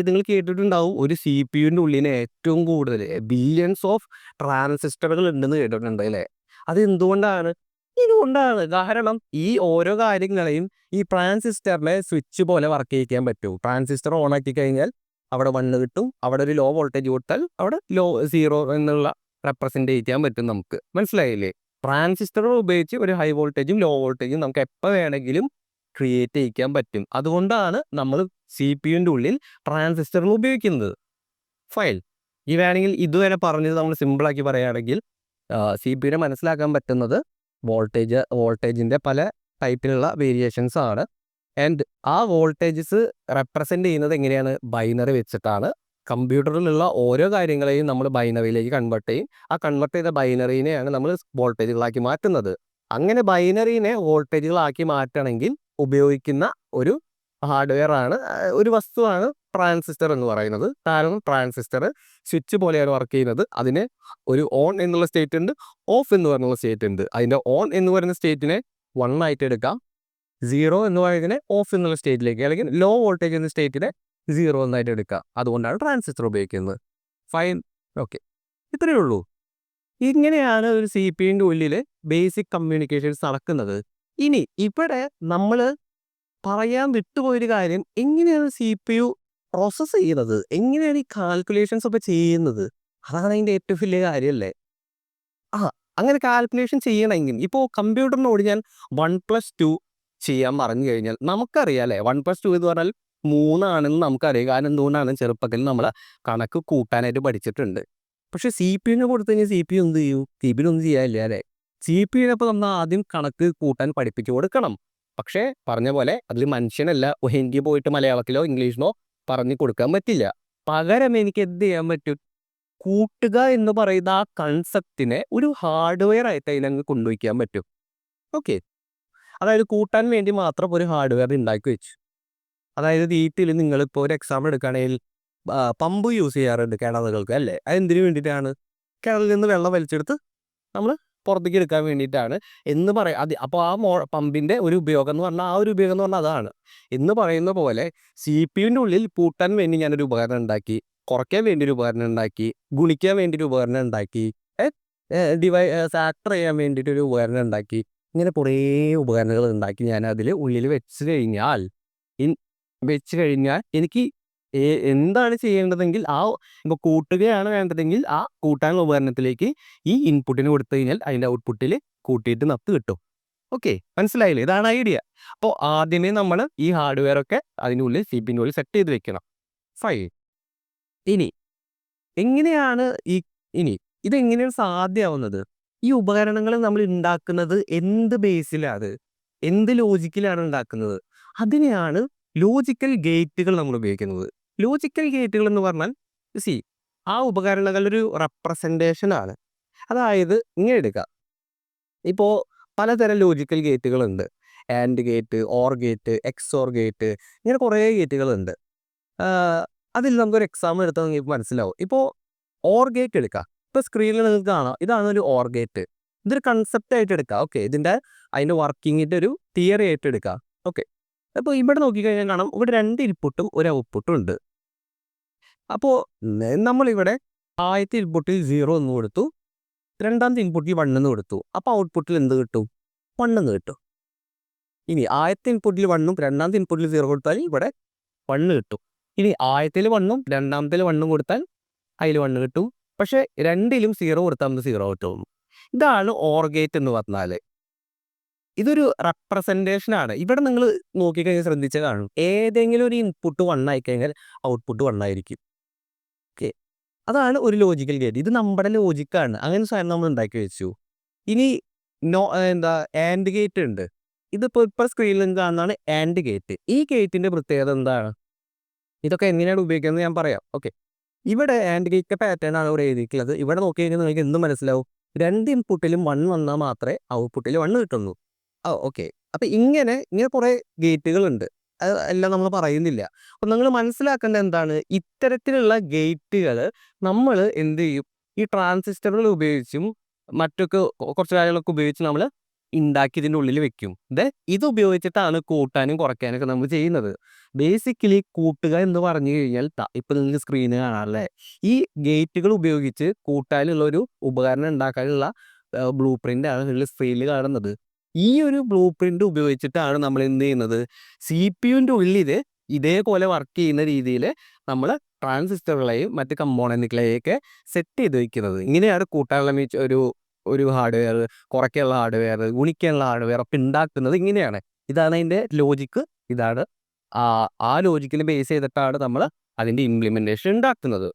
നിങ്ങൾ കേട്ടിട്ടുണ്ടാവും ഒരു CPU-ൻ്റെ ഉള്ളിൽ ഏറ്റവും കൂടുതൽ ബില്യൺസ് ഓഫ് ട്രാൻസിസ്റ്ററുകൾ ഉണ്ടെന്ന് കേട്ടിട്ടുണ്ട് അല്ലേ. അത് എന്തുകൊണ്ടാണ്? ഇതുകൊണ്ടാണ്. കാരണം ഈ ഓരോ കാര്യങ്ങളെയും ഈ ട്രാൻസിസ്റ്ററിനെ സ്വിച്ച് പോലെ വർക്ക് ചെയ്യിക്കാൻ പറ്റും. ട്രാൻസിസ്റ്റർ ഓൺ ആക്കി കഴിഞ്ഞാൽ അവിടെ 1 കിട്ടും, അവിടെ ഒരു ലോ വോൾട്ടേജ് കൊടുത്താൽ അവിടെ 0 എന്നുള്ള റെപ്രസെൻ്റ് ചെയ്യാൻ പറ്റും നമുക്ക്. മനസ്സിലായില്ലേ? ട്രാൻസിസ്റ്റർ ഉപയോഗിച്ച് ഒരു ഹൈ വോൾട്ടേജും ലോ വോൾട്ടേജും നമുക്ക് എപ്പോൾ വേണമെങ്കിലും ക്രിയേറ്റ് ചെയ്യിക്കാൻ പറ്റും. അതുകൊണ്ടാണ് നമ്മൾ CPU-ൻ്റെ ഉള്ളിൽ ട്രാൻസിസ്റ്ററുകൾ ഉപയോഗിക്കുന്നത്. ഫൈൻ. ഈ വേണമെങ്കിൽ ഇതുവരെ പറഞ്ഞത് നമ്മൾ സിമ്പിളാക്കി പറയുകയാണെങ്കിൽ CPU-നെ മനസ്സിലാക്കാൻ പറ്റുന്നത് വോൾട്ടേജിൻ്റെ പല ടൈപ്പിലുള്ള വേരിയേഷൻസ് ആണ്. ആൻഡ് ആ വോൾട്ടേജസ് റെപ്രസെൻ്റ് ചെയ്യുന്നത് എങ്ങനെയാണ്? ബൈനറി വെച്ചിട്ടാണ്. കമ്പ്യൂട്ടറിലുള്ള ഓരോ കാര്യങ്ങളെയും നമ്മൾ ബൈനറിയിലേക്ക് കൺവേർട്ട് ചെയ്യും. ആ കൺവേർട്ട് ചെയ്ത ബൈനറിനെയാണ് നമ്മൾ വോൾട്ടേജുകളാക്കി മാറ്റുന്നത്. അങ്ങനെ ബൈനറിനെ വോൾട്ടേജുകളാക്കി മാറ്റണമെങ്കിൽ ഉപയോഗിക്കുന്ന ഒരു ഹാർഡ്വെയർ ആണ്, ഒരു വസ്തുവാണ് ട്രാൻസിസ്റ്റർ എന്ന് പറയുന്നത്. കാരണം ട്രാൻസിസ്റ്റർ സ്വിച്ച് പോലെയാണ് വർക്ക് ചെയ്യുന്നത്. അതിന് ഒരു ഓൺ എന്നുള്ള സ്റ്റേറ്റ് ഉണ്ട്, ഓഫ് എന്ന് പറഞ്ഞുള്ള സ്റ്റേറ്റ് ഉണ്ട്. അതിൻ്റെ ഓൺ എന്ന് പറയുന്ന സ്റ്റേറ്റിനെ 1 ആയിട്ട് എടുക്കാം, 0 എന്ന് പറയുന്നതിനെ ഓഫ് എന്നുള്ള സ്റ്റേറ്റിലേക്ക്, അല്ലെങ്കിൽ ലോ വോൾട്ടേജ് എന്ന സ്റ്റേറ്റിനെ 0 എന്നായിട്ട് എടുക്കാം. അതുകൊണ്ടാണ് ട്രാൻസിസ്റ്റർ ഉപയോഗിക്കുന്നത്. ഫൈൻ. ഓക്കെ, ഇത്രയേ ഉള്ളൂ. ഇങ്ങനെയാണ് ഒരു CPU-ൻ്റെ ഉള്ളിൽ ബേസിക് കമ്മ്യൂണിക്കേഷൻസ് നടക്കുന്നത്. ഇനി ഇവിടെ നമ്മൾ പറയാൻ വിട്ടുപോയൊരു കാര്യം, എങ്ങനെയാണ് CPU പ്രോസസ്സ് ചെയ്യുന്നത്, എങ്ങനെയാണ് ഈ കാൽക്കുലേഷൻസ് ഒക്കെ ചെയ്യുന്നത്? അതാണ് അതിൻ്റെ ഏറ്റവും വലിയ കാര്യമല്ലേ. അങ്ങനെ കാൽക്കുലേഷൻ ചെയ്യണമെങ്കിൽ ഇപ്പോൾ കമ്പ്യൂട്ടറിനോട് ഞാൻ 1+2 ചെയ്യാൻ പറഞ്ഞു കഴിഞ്ഞാൽ നമുക്കറിയാം അല്ലേ, 1+2 എന്ന് പറഞ്ഞാൽ 3 ആണെന്ന് നമുക്കറിയാം. കാരണം എന്തുകൊണ്ടാണ്? ചെറുപ്പത്തിൽ നമ്മൾ കണക്ക് കൂട്ടാനായിട്ട് പഠിച്ചിട്ടുണ്ട്. പക്ഷേ CPU-നെ കൊടുത്തു കഴിഞ്ഞാൽ CPU എന്ത് ചെയ്യും? CPU ഒന്നും ചെയ്യാനില്ല അല്ലേ. CPU-നെപ്പോൾ നമ്മൾ ആദ്യം കണക്ക് കൂട്ടാൻ പഠിപ്പിച്ചു കൊടുക്കണം. പക്ഷേ പറഞ്ഞ പോലെ അതിൽ മനുഷ്യനല്ല, ഹിന്ദി പോയിട്ട് മലയാളത്തിലോ ഇംഗ്ലീഷിനോ പറഞ്ഞു കൊടുക്കാൻ പറ്റില്ല. പകരം എനിക്ക് എന്ത് ചെയ്യാൻ പറ്റും? കൂട്ടുക എന്ന് പറയുന്ന ആ കൺസെപ്റ്റിനെ ഒരു ഹാർഡ്വെയർ ആയിട്ട് അതിലങ്ങ് കൊണ്ടുവയ്ക്കാൻ പറ്റും. ഓക്കെ, അതായത് കൂട്ടാൻ വേണ്ടി മാത്രം ഒരു ഹാർഡ്വെയർ ഉണ്ടാക്കി വെച്ചു. അതായത് വീട്ടിൽ നിങ്ങളിപ്പോൾ ഒരു എക്സാമ്പിൾ എടുക്കുകയാണെങ്കിൽ പമ്പ് യൂസ് ചെയ്യാറുണ്ട് കിണറുകൾക്ക് അല്ലേ. അതെന്തിനു വേണ്ടിയിട്ടാണ്? കിണറിൽ നിന്ന് വെള്ളം വലിച്ചെടുത്ത് നമ്മൾ പുറത്തേക്ക് എടുക്കാൻ വേണ്ടിയിട്ടാണ് എന്ന് പറയാം. അപ്പോൾ ആ പമ്പിൻ്റെ ഒരു ഉപയോഗം എന്ന് പറഞ്ഞാൽ, ആ ഒരു ഉപയോഗം എന്ന് പറഞ്ഞാൽ അതാണ്. എന്ന് പറയുന്ന പോലെ CPU-ൻ്റെ ഉള്ളിൽ കൂട്ടാൻ വേണ്ടി ഞാനൊരു ഉപകരണം ഉണ്ടാക്കി, കുറയ്ക്കാൻ വേണ്ടി ഒരു ഉപകരണം ഉണ്ടാക്കി, ഗുണിക്കാൻ വേണ്ടി ഒരു ഉപകരണം ഉണ്ടാക്കി, ഫാക്ടർ ചെയ്യാൻ വേണ്ടിയിട്ട് ഒരു ഉപകരണം ഉണ്ടാക്കി. ഇങ്ങനെ കുറേ ഉപകരണങ്ങൾ ഉണ്ടാക്കി ഞാൻ അതിൽ ഉള്ളിൽ വെച്ച് കഴിഞ്ഞാൽ എനിക്ക് എന്താണ് ചെയ്യേണ്ടതെങ്കിൽ ഇപ്പോൾ കൂട്ടുകയാണ് വേണ്ടതെങ്കിൽ ആ കൂട്ടാനുള്ള ഉപകരണത്തിലേക്ക് ഈ ഇൻപുട്ടിന് കൊടുത്തു കഴിഞ്ഞാൽ അതിൻ്റെ ഔട്ട്പുട്ടിൽ കൂട്ടിയിട്ട് നത്ത് കിട്ടും. ഓക്കെ, മനസ്സിലായില്ലേ? ഇതാണ് ഐഡിയ. അപ്പോൾ ആദ്യമേ നമ്മൾ ഈ ഹാർഡ്വെയർ ഒക്കെ അതിനുള്ളിൽ CPU-ൻ്റെ ഉള്ളിൽ സെറ്റ് ചെയ്ത് വെക്കണം. ഫൈൻ. ഇനി എങ്ങനെയാണ് ഇതെങ്ങനെയാണ് സാധ്യമാവുന്നത്? ഈ ഉപകരണങ്ങൾ നമ്മൾ ഉണ്ടാക്കുന്നത് എന്ത് ബേസിലാണ്, എന്ത് ലോജിക്കിലാണ് ഉണ്ടാക്കുന്നത്? അതിനെയാണ് ലോജിക്കൽ ഗേറ്റുകൾ നമ്മൾ ഉപയോഗിക്കുന്നത്. ലോജിക്കൽ ഗേറ്റുകൾ എന്ന് പറഞ്ഞാൽ ആ ഉപകരണങ്ങളുടെ ഒരു റെപ്രസെൻറ്റേഷൻ ആണ്. അതായത് ഇങ്ങനെ എടുക്കുക, ഇപ്പോൾ പലതരം ലോജിക്കൽ ഗേറ്റുകളുണ്ട്. And gate, or gate, XOR gate, ഇങ്ങനെ കുറേ ഗേറ്റുകളുണ്ട്. അതിൽ നമുക്കൊരു എക്സാമ്പിൾ എടുത്താൽ നിങ്ങൾക്ക് മനസ്സിലാവും. ഇപ്പോൾ ഓർ ഗേറ്റ് എടുക്കുക. ഇപ്പോൾ സ്ക്രീനിൽ നിങ്ങൾക്ക് കാണാം, ഇതാണ് ഒരു ഓർ ഗേറ്റ്. ഇതൊരു കൺസെപ്റ്റ് ആയിട്ട് എടുക്കുക. ഓക്കെ, അതിൻ്റെ വർക്കിങ്ങിൻ്റെ ഒരു തിയറി ആയിട്ട് എടുക്കുക. ഓക്കെ, അപ്പോൾ ഇവിടെ നോക്കിക്കഴിഞ്ഞാൽ കാണാം, ഇവിടെ 2 ഇൻപുട്ടും ഒരു ഔട്ട്പുട്ടും ഉണ്ട്. അപ്പോൾ നമ്മളിവിടെ ആദ്യത്തെ ഇൻപുട്ടിൽ 0 എന്ന് കൊടുത്തു, രണ്ടാമത്തെ ഇൻപുട്ടിൽ 1 എന്ന് കൊടുത്തു. അപ്പോൾ ഔട്ട്പുട്ടിൽ എന്ത് കിട്ടും? 1 എന്ന് കിട്ടും. ഇനി ആദ്യത്തെ ഇൻപുട്ടിൽ 1ഉം രണ്ടാമത്തെ ഇൻപുട്ടിൽ 0 കൊടുത്താൽ ഇവിടെ 1 കിട്ടും. ഇനി ആദ്യത്തിൽ 1ഉം രണ്ടാമത്തിൽ 1ഉം കൊടുത്താൽ അതിൽ 1 കിട്ടും. പക്ഷേ രണ്ടിലും 0 കൊടുത്താൽ നമുക്ക് 0 കിട്ടും. ഇതാണ് ഓർ ഗേറ്റ് എന്ന് പറഞ്ഞാൽ. ഇതൊരു റെപ്രസെൻറ്റേഷൻ ആണ്. ഇവിടെ നിങ്ങൾ നോക്കിക്കഴിഞ്ഞാൽ ശ്രദ്ധിച്ചാൽ കാണും, ഏതെങ്കിലും ഒരു ഇൻപുട്ട് 1 ആയിക്കഴിഞ്ഞാൽ ഔട്ട്പുട്ട് 1 ആയിരിക്കും. ഓക്കെ, അതാണ് ഒരു ലോജിക്കൽ ഗേറ്റ്. ഇത് നമ്മുടെ ലോജിക്കാണ്. അങ്ങനെ സാധനം നമ്മൾ ഉണ്ടാക്കി വെച്ചു. ഇനി ആൻഡ് ഗേറ്റ് ഉണ്ട്. ഇപ്പോൾ സ്ക്രീനിൽ കാണുന്നതാണ് ആൻഡ് ഗേറ്റ്. ഈ ഗേറ്റിൻ്റെ പ്രത്യേകത എന്താണ്? ഇതൊക്കെ എങ്ങനെയാണ് ഉപയോഗിക്കുന്നത് ഞാൻ പറയാം. ഓക്കെ, ഇവിടെ ആൻഡ് ഗേറ്റ് പാറ്റേൺ ആണ് ഇവിടെ എഴുതിയിട്ടുള്ളത്. ഇവിടെ നോക്കി കഴിഞ്ഞാൽ നിങ്ങൾക്ക് എന്ത് മനസ്സിലാവും? 2 ഇൻപുട്ടിലും 1 വന്നാൽ മാത്രമേ ഔട്ട്പുട്ടിൽ 1 കിട്ടുള്ളൂ. ഓക്കെ. അപ്പൊ ഇങ്ങനെ കുറെ ഗേറ്റുകളുണ്ട്. അത് എല്ലാം നമ്മൾ പറയുന്നില്ല. അപ്പൊ നിങ്ങൾ മനസ്സിലാക്കേണ്ടത് എന്താണ്? ഇത്തരത്തിലുള്ള ഗേറ്റുകൾ നമ്മൾ എന്ത് ചെയ്യും? ഈ ട്രാൻസിസ്റ്ററുകൾ ഉപയോഗിച്ചും മറ്റൊക്കെ കുറച്ച് കാര്യങ്ങളൊക്കെ ഉപയോഗിച്ച് നമ്മൾ ഉണ്ടാക്കി ഇതിൻ്റെ ഉള്ളിൽ വെക്കും. ഇത് ഉപയോഗിച്ചിട്ടാണ് കൂട്ടാനും കുറയ്ക്കാനൊക്കെ നമ്മൾ ചെയ്യുന്നത്. ബേസിക്കലി കൂട്ടുക എന്ന് പറഞ്ഞു കഴിഞ്ഞാൽ ഇപ്പൊ നിങ്ങൾക്ക് സ്ക്രീന് കാണാമല്ലേ, ഈ ഗേറ്റുകൾ ഉപയോഗിച്ച് കൂട്ടാനുള്ള ഒരു ഉപകരണം ഉണ്ടാക്കാനുള്ള ബ്ലൂ പ്രിന്റ് ആണ് നിങ്ങൾ സ്ക്രീനിൽ കാണുന്നത്. ഈ ഒരു ബ്ലൂ പ്രിന്റ് ഉപയോഗിച്ചിട്ടാണ് നമ്മൾ എന്ത് ചെയ്യുന്നത്? സി പി യുവിൻ്റെ ഉള്ളിൽ ഇതേപോലെ വർക്ക് ചെയ്യുന്ന രീതിയിൽ നമ്മൾ ട്രാൻസിസ്റ്ററുകളെയും മറ്റ് കമ്പോണന്റുകളെയൊക്കെ സെറ്റ് ചെയ്ത് വെക്കുന്നത്. ഇങ്ങനെയാണ് കൂട്ടാനുള്ള ഒരു ഒരു ഹാർഡ്വെയർ, കുറയ്ക്കാനുള്ള ഹാർഡ്വെയർ, ഗുണിക്കാനുള്ള ഹാർഡ്വെയർ ഒക്കെ ഉണ്ടാക്കുന്നത് ഇങ്ങനെയാണ്. ഇതാണ് അതിൻ്റെ ലോജിക്ക്. ഇതാണ് ആ ലോജിക്കിനെ ബേസ് ചെയ്തിട്ടാണ് നമ്മൾ അതിൻ്റെ ഇംപ്ലിമെൻറ്റേഷൻ ഉണ്ടാക്കുന്നത്.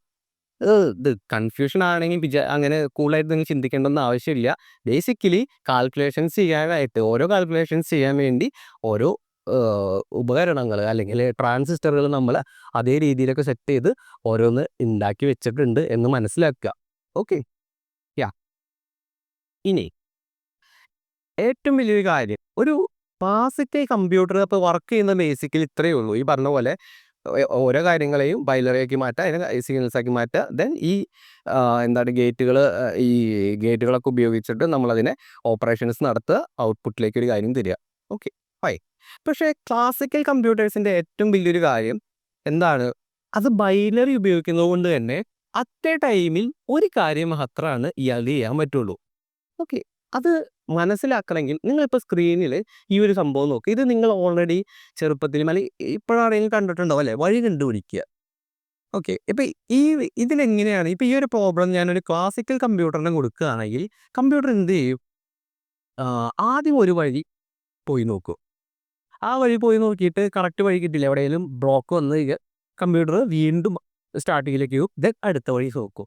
ഇത് കൺഫ്യൂഷൻ ആണെങ്കിൽ അങ്ങനെ കൂളായിട്ട് നിങ്ങൾ ചിന്തിക്കേണ്ടെന്ന് ആവശ്യമില്ല. ബേസിക്കലി കാൽക്കുലേഷൻസ് ചെയ്യാനായിട്ട് ഓരോ കാൽക്കുലേഷൻസ് ചെയ്യാൻ വേണ്ടി ഓരോ ഉപകരണങ്ങൾ അല്ലെങ്കിൽ ട്രാൻസിസ്റ്ററുകൾ നമ്മൾ അതേ രീതിയിലൊക്കെ സെറ്റ് ചെയ്ത് ഓരോന്ന് ഉണ്ടാക്കി വെച്ചിട്ടുണ്ട് എന്ന് മനസ്സിലാക്കുക. ഓക്കെ. യാ ഇനി ഏറ്റവും വലിയൊരു കാര്യം, ഒരു പാസിറ്റീവ് കമ്പ്യൂട്ടർ ഇപ്പോൾ വർക്ക് ചെയ്യുന്ന ബേസിക്കലി ഇത്രയേ ഉള്ളൂ. ഈ പറഞ്ഞ പോലെ ഓരോ കാര്യങ്ങളെയും ബൈനറി ആക്കി മാറ്റുക, അതിനെ സിഗ്നൽസ് ആക്കി മാറ്റുക. ദെൻ ഈ എന്താണ് ഈ ഗേറ്റുകളൊക്കെ ഉപയോഗിച്ചിട്ട് നമ്മളതിനെ ഓപ്പറേഷൻസ് നടത്തുക, ഔട്ട്പുട്ടിലേക്ക് ഒരു കാര്യം തരിക. Okay fine. പക്ഷേ ക്ലാസിക്കൽ കമ്പ്യൂട്ടേഴ്സിൻ്റെ ഏറ്റവും വലിയൊരു കാര്യം എന്താണ്? അത് ബൈനറി ഉപയോഗിക്കുന്നത് കൊണ്ട് തന്നെ അറ്റ് എ ടൈമിൽ ഒരു കാര്യം മാത്രമാണ് ഇയാൾക്ക് ചെയ്യാൻ പറ്റുള്ളൂ. ഓക്കെ. അത് മനസ്സിലാക്കണമെങ്കിൽ നിങ്ങളിപ്പോൾ സ്ക്രീനിൽ ഈ ഒരു സംഭവം നോക്കുക. ഇത് നിങ്ങൾ ഓൾറെഡി ചെറുപ്പത്തിലും അല്ലെങ്കിൽ ഇപ്പോഴാണെങ്കിലും കണ്ടിട്ടുണ്ടാവും അല്ലേ? വഴി കണ്ടുപിടിക്കുക. ഓക്കെ. ഇപ്പം ഇതിലെങ്ങനെയാണ് ഇപ്പം ഈ ഒരു പ്രോബ്ലം ഞാനൊരു ക്ലാസിക്കൽ കമ്പ്യൂട്ടറിന് കൊടുക്കുകയാണെങ്കിൽ കമ്പ്യൂട്ടർ എന്ത് ചെയ്യും? ആദ്യം ഒരു വഴി പോയി നോക്കും. ആ വഴി പോയി നോക്കിയിട്ട് കറക്റ്റ് വഴി കിട്ടില്ല, എവിടെയെങ്കിലും ബ്ലോക്ക് വന്ന് കമ്പ്യൂട്ടർ വീണ്ടും സ്റ്റാർട്ടിങ്ങിലേക്ക് പോകും. ദെൻ അടുത്ത വഴി നോക്കും.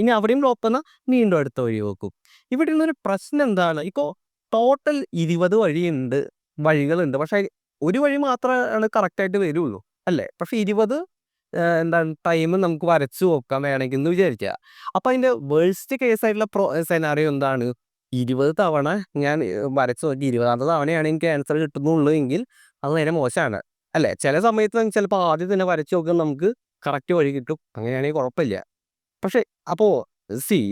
ഇനി അവിടെയും ബ്ലോക്ക് വന്നാൽ വീണ്ടും അടുത്ത വഴി നോക്കും. ഇവിടെ ഉള്ളൊരു പ്രശ്നം എന്താണ്? ഇപ്പോൾ ടോട്ടൽ 20 വഴികളുണ്ട്. പക്ഷേ ഒരു വഴി മാത്രമാണ് കറക്റ്റായിട്ട് വരുള്ളൂ അല്ലേ? പക്ഷേ 20 എന്താണ് ടൈം നമുക്ക് വരച്ചു നോക്കാം വേണമെങ്കിൽ എന്ന് വിചാരിക്കുക. അപ്പോൾ അതിൻ്റെ വേഴ്സ്റ്റ് കേസായിട്ടുള്ള സെനാറിയോ എന്താണ്? 20 തവണ ഞാൻ വരച്ച് നോക്കി 20ാമത്തെ തവണയാണ് എനിക്ക് ആൻസർ കിട്ടുന്നുള്ളൂ എങ്കിൽ അത് നേരെ മോശമാണ് അല്ലേ? ചില സമയത്ത് ചിലപ്പോൾ ആദ്യം തന്നെ വരച്ച് നോക്കുമ്പോൾ നമുക്ക് കറക്റ്റ് വഴി കിട്ടും. അങ്ങനെയാണെങ്കിൽ കുഴപ്പമില്ല. പക്ഷേ അപ്പോൾ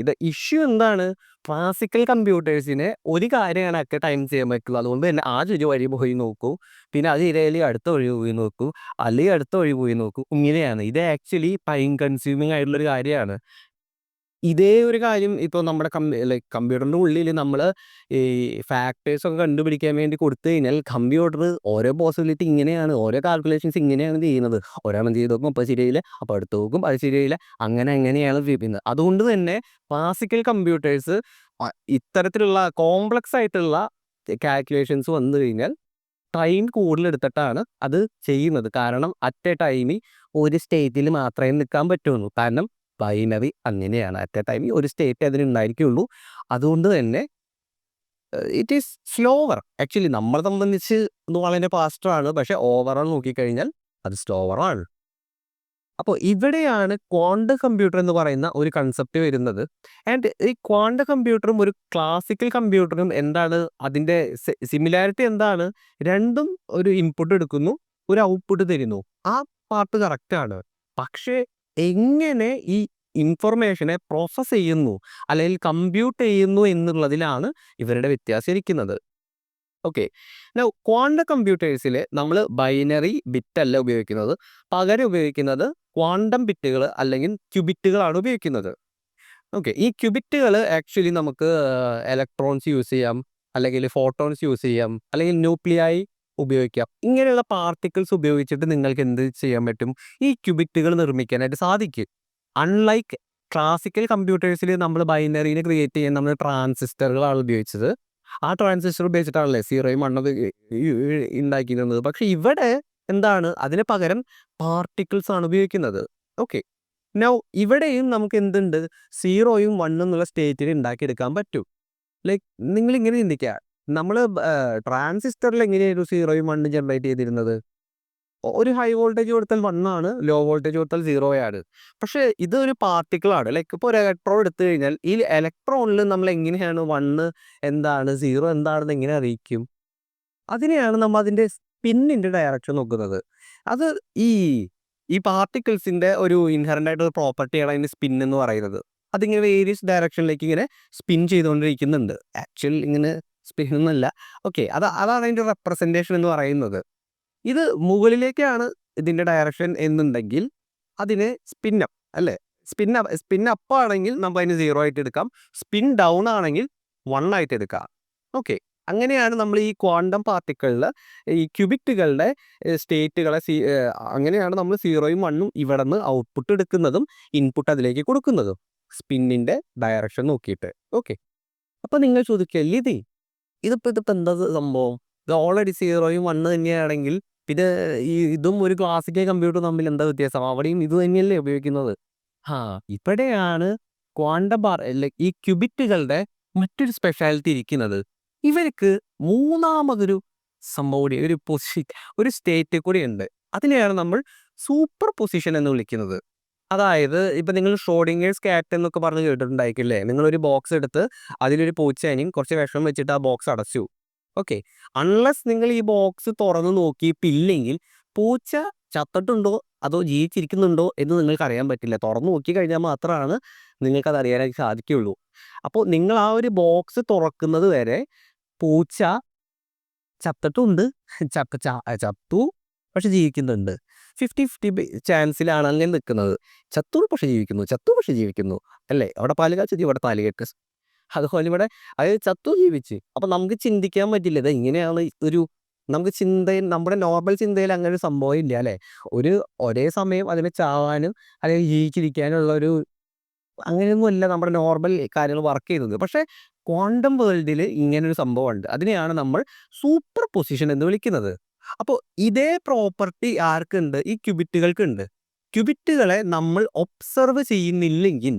ദ ഇഷ്യൂ എന്താണ്? ക്ലാസിക്കൽ കമ്പ്യൂട്ടേഴ്സിന് ഒരു കാര്യമാണ് അറ്റ് എ ടൈം ചെയ്യാൻ പറ്റുള്ളൂ. അതുകൊണ്ട് തന്നെ ആദ്യം ഒരു വഴി പോയി നോക്കൂ, പിന്നെ അത് ഇല്ലെങ്കിൽ അടുത്ത വഴി പോയി നോക്കൂ, അല്ലെങ്കിൽ അടുത്ത വഴി പോയി നോക്കൂ. ഇങ്ങനെയാണ്. ഇത് ആക്ച്വലി ടൈം കൺസ്യൂമിങ് ആയിട്ടുള്ളൊരു കാര്യമാണ്. ഇതേ ഒരു കാര്യം ഇപ്പോൾ നമ്മുടെ കമ്പ്യൂട്ടറിൻ്റെ ഉള്ളിൽ നമ്മൾ ഈ ഫാക്ടേഴ്സൊക്കെ കണ്ടുപിടിക്കാൻ വേണ്ടി കൊടുത്തു കഴിഞ്ഞാൽ കമ്പ്യൂട്ടർ ഓരോ പോസിബിലിറ്റി ഇങ്ങനെയാണ്, ഓരോ കാൽക്കുലേഷൻസ് ഇങ്ങനെയാണ് ചെയ്യുന്നത്. ഒരെണ്ണം ചെയ്ത് നോക്കും അപ്പോൾ ശരിയായില്ല, അപ്പോൾ അടുത്ത് നോക്കും അത് ശരിയായില്ല, അങ്ങനെയാണ് ചെയ്യുന്നത്. അതുകൊണ്ട് തന്നെ ക്ലാസിക്കൽ കമ്പ്യൂട്ടേഴ്സ് ഇത്തരത്തിലുള്ള കോംപ്ലക്സ് ആയിട്ടുള്ള കാൽക്കുലേഷൻസ് വന്നു കഴിഞ്ഞാൽ ടൈം കൂടുതലെടുത്തിട്ടാണ് അത് ചെയ്യുന്നത്. കാരണം അറ്റ് എ ടൈമിൽ ഒരു സ്റ്റേറ്റിൽ മാത്രമേ നിൽക്കാൻ പറ്റുള്ളൂ. കാരണം ബൈനറി അങ്ങനെയാണ്. അറ്റ് എ ടൈമിൽ ഒരു സ്റ്റേറ്റ് അതിനുണ്ടായിരിക്കുള്ളൂ. അതുകൊണ്ട് തന്നെ ഇറ്റ് ഈസ് സ്ലോവർ. ആക്ച്വലി നമ്മളെ സംബന്ധിച്ച് ഇത് വളരെ ഫാസ്റ്ററാണ്. പക്ഷേ ഓവറോൾ നോക്കിക്കഴിഞ്ഞാൽ അത് സ്ലോവറാണ്. അപ്പോൾ ഇവിടെയാണ് ക്വാണ്ടം കമ്പ്യൂട്ടർ എന്ന് പറയുന്ന ഒരു കൺസെപ്റ്റ് വരുന്നത്. ആൻഡ് ഈ ക്വാണ്ടം കമ്പ്യൂട്ടറും ഒരു ക്ലാസിക്കൽ കമ്പ്യൂട്ടറും എന്താണ് അതിൻ്റെ സിമിലാരിറ്റി എന്താണ്? രണ്ടും ഒരു ഇൻപുട്ട് എടുക്കുന്നു, ഒരു ഔട്ട്പുട്ട് തരുന്നു. ആ പാർട്ട് കറക്റ്റാണ്. പക്ഷേ എങ്ങനെ ഈ ഇൻഫർമേഷനെ പ്രോസസ്സ് ചെയ്യുന്നു അല്ലെങ്കിൽ കമ്പ്യൂട്ട് ചെയ്യുന്നു എന്നുള്ളതിലാണ് ഇവരുടെ വ്യത്യാസം ഇരിക്കുന്നത്. ഓക്കെ. ക്വാണ്ടം കമ്പ്യൂട്ടേഴ്സിൽ നമ്മൾ ബൈനറി ബിറ്റ് അല്ല ഉപയോഗിക്കുന്നത്, പകരം ഉപയോഗിക്കുന്നത് ക്വാണ്ടം ബിറ്റുകൾ അല്ലെങ്കിൽ ക്യൂബിറ്റുകളാണ് ഉപയോഗിക്കുന്നത്. ഓക്കെ. ഈ ക്യൂബിറ്റുകൾ ആക്ച്വലി നമുക്ക് ഇലക്ട്രോൺസ് യൂസ് ചെയ്യാം, അല്ലെങ്കിൽ ഫോട്ടോൺസ് യൂസ് ചെയ്യാം, അല്ലെങ്കിൽ ന്യൂക്ലിയായി ഉപയോഗിക്കാം. ഇങ്ങനെയുള്ള പാർട്ടിക്കിൾസ് ഉപയോഗിച്ചിട്ട് നിങ്ങൾക്ക് എന്ത് ചെയ്യാൻ പറ്റും? ഈ ക്യൂബിറ്റുകൾ നിർമ്മിക്കാനായിട്ട് സാധിക്കും. അൺലൈക്ക് ക്ലാസിക്കൽ കമ്പ്യൂട്ടേഴ്സിൽ നമ്മൾ ബൈനറിനെ ക്രിയേറ്റ് ചെയ്യാൻ നമ്മൾ ട്രാൻസിസ്റ്ററുകളാണ് ഉപയോഗിച്ചത്. ആ ട്രാൻസിസ്റ്റർ ഉപയോഗിച്ചിട്ടാണല്ലേ 0യും 1 ഉണ്ടാക്കിയിരുന്നത്. പക്ഷെ ഇവിടെ എന്താണ്? അതിന് പകരം പാർട്ടിക്കിൾസ് ആണ് ഉപയോഗിക്കുന്നത്. ഓക്കെ. നൗ ഇവിടെയും നമുക്ക് എന്തുണ്ട്? 0യും 1 എന്നുള്ള സ്റ്റേറ്റിൽ ഉണ്ടാക്കിയെടുക്കാൻ പറ്റും. ലൈക്ക് നിങ്ങളിങ്ങനെ ചിന്തിക്കുക, നമ്മൾ ട്രാൻസിസ്റ്ററിൽ എങ്ങനെയായിരുന്നു 0യും 1 ജനറേറ്റ് ചെയ്തിരുന്നത്? ഒരു ഹൈ വോൾട്ടേജ് കൊടുത്താൽ 1 ആണ്, ലോ വോൾട്ടേജ് കൊടുത്താൽ 0 ആണ്. പക്ഷേ ഇത് ഒരു പാർട്ടിക്കിൾ ആണ്. ലൈക്ക് ഇപ്പോൾ ഒരു ഇലക്ട്രോൺ എടുത്തു കഴിഞ്ഞാൽ ഈ ഇലക്ട്രോണിൽ നമ്മൾ എങ്ങനെയാണ് 1 എന്താണ് 0 എന്താണെന്ന് എങ്ങനെ അറിയിക്കും? അതിനെയാണ് നമ്മൾ അതിൻ്റെ സ്പിന്നിൻ്റെ ഡയറക്ഷൻ നോക്കുന്നത്. അത് ഈ ഈ പാർട്ടിക്കിൾസിൻ്റെ ഒരു ഇൻഹറൻ്റ് ആയിട്ടുള്ള പ്രോപ്പർട്ടിയാണ് അതിൻ്റെ സ്പിൻ എന്ന് പറയുന്നത്. അതിങ്ങനെ വേരിയസ് ഡയറക്ഷനിലേക്ക് ഇങ്ങനെ സ്പിൻ ചെയ്തുകൊണ്ടിരിക്കുന്നുണ്ട്. ആക്ച്വൽ ഇങ്ങനെ സ്പിൻ ഒന്നുമല്ല. ഓക്കെ, അതാണ് അതിൻ്റെ റെപ്രസെൻറ്റേഷൻ എന്ന് പറയുന്നത്. ഇത് മുകളിലേക്കാണ് ഇതിൻ്റെ ഡയറക്ഷൻ എന്നുണ്ടെങ്കിൽ അതിനെ സ്പിൻ അപ്പ് അല്ലേ? സ്പിൻ അപ്പ് ആണെങ്കിൽ നമുക്ക് അതിന് 0 ആയിട്ട് എടുക്കാം. സ്പിൻ ഡൗൺ ആണെങ്കിൽ 1 ആയിട്ട് എടുക്കാം. ഓക്കെ, അങ്ങനെയാണ് നമ്മൾ ഈ ക്വാണ്ടം പാർട്ടിക്കിളിൽ ഈ ക്യൂബിറ്റുകളുടെ സ്റ്റേറ്റുകളെ അങ്ങനെയാണ് നമ്മൾ 0യും 1ഉം ഇവിടെ നിന്ന് ഔട്ട്പുട്ട് എടുക്കുന്നതും ഇൻപുട്ട് അതിലേക്ക് കൊടുക്കുന്നതും സ്പിന്നിൻ്റെ ഡയറക്ഷൻ നോക്കിയിട്ട്. ഓക്കെ, അപ്പോൾ നിങ്ങൾ ചോദിക്കുക ഇതിപ്പോൾ എന്താ സംഭവം? ഇത് ഓൾറെഡി 0യും 1 തന്നെയാണെങ്കിൽ പിന്നെ ഇതും ഒരു ക്ലാസിക്കൽ കമ്പ്യൂട്ടറും തമ്മിൽ എന്താ വ്യത്യാസം? അവിടെയും ഇത് തന്നെയല്ലേ ഉപയോഗിക്കുന്നത്? ഇവിടെയാണ് ക്വാണ്ടം ഈ ക്യൂബിറ്റുകളുടെ മറ്റൊരു സ്പെഷ്യാലിറ്റി ഇരിക്കുന്നത്. ഇവർക്ക് മൂന്നാമതൊരു സംഭവം കൂടി, ഒരു സ്റ്റേറ്റ് കൂടി ഉണ്ട്. അതിനെയാണ് നമ്മൾ സൂപ്പർ പൊസിഷൻ എന്ന് വിളിക്കുന്നത്. അതായത് ഇപ്പം നിങ്ങൾ ഷ്രോഡിംഗേഴ്സ് ക്യാറ്റ് എന്നൊക്കെ പറഞ്ഞ് കേട്ടിട്ടുണ്ടായിരിക്കില്ലേ? നിങ്ങളൊരു ബോക്സ് എടുത്ത് അതിലൊരു പൂച്ചേനെയും കുറച്ച് വിഷം വെച്ചിട്ട് ആ ബോക്സ് അടച്ചു. ഓക്കെ, അൺലെസ് നിങ്ങൾ ഈ ബോക്സ് തുറന്ന് നോക്കിയിട്ടില്ലെങ്കിൽ പൂച്ച ചത്തിട്ടുണ്ടോ അതോ ജീവിച്ചിരിക്കുന്നുണ്ടോ എന്ന് നിങ്ങൾക്ക് അറിയാൻ പറ്റില്ല. തുറന്ന് നോക്കി കഴിഞ്ഞാൽ മാത്രമാണ് നിങ്ങൾക്കത് അറിയാനായിട്ട് സാധിക്കുകയുള്ളൂ. അപ്പോൾ നിങ്ങൾ ആ ഒരു ബോക്സ് തുറക്കുന്നത് വരെ പൂച്ച ചത്തിട്ടുണ്ട്, ചത്തു പക്ഷെ ജീവിക്കുന്നുണ്ട്. 50-50 ചാൻസിലാണ് അങ്ങനെ നിൽക്കുന്നത്. ചത്തു പക്ഷെ ജീവിക്കുന്നു അല്ലേ? അവിടെ പാല് കാച്ചി ഇവിടെ താലി കെട്ട്. അതുപോലെ ഇവിടെ അത് ചത്തു ജീവിച്ച്. അപ്പം നമുക്ക് ചിന്തിക്കാൻ പറ്റില്ല ഇത് ഇങ്ങനെയാണ് നമുക്ക് നമ്മുടെ നോർമൽ ചിന്തയിൽ അങ്ങനെ ഒരു സംഭവം ഇല്ല അല്ലേ? ഒരേ സമയം അതിനെ ചാവാനും അല്ലെങ്കിൽ ജീവിച്ചിരിക്കാനുള്ള അങ്ങനെയൊന്നുമല്ല നമ്മുടെ നോർമൽ കാര്യങ്ങൾ വർക്ക് ചെയ്യുന്നത്. പക്ഷേ ക്വാണ്ടം വേൾഡിൽ ഇങ്ങനൊരു സംഭവമുണ്ട്. അതിനെയാണ് നമ്മൾ സൂപ്പർ പൊസിഷൻ എന്ന് വിളിക്കുന്നത്. അപ്പോൾ ഇതേ പ്രോപ്പർട്ടി ആർക്കുണ്ട്? ഈ ക്യൂബിറ്റുകൾക്കുണ്ട്. ക്യൂബിറ്റുകളെ നമ്മൾ ഒബ്സർവ് ചെയ്യുന്നില്ലെങ്കിൽ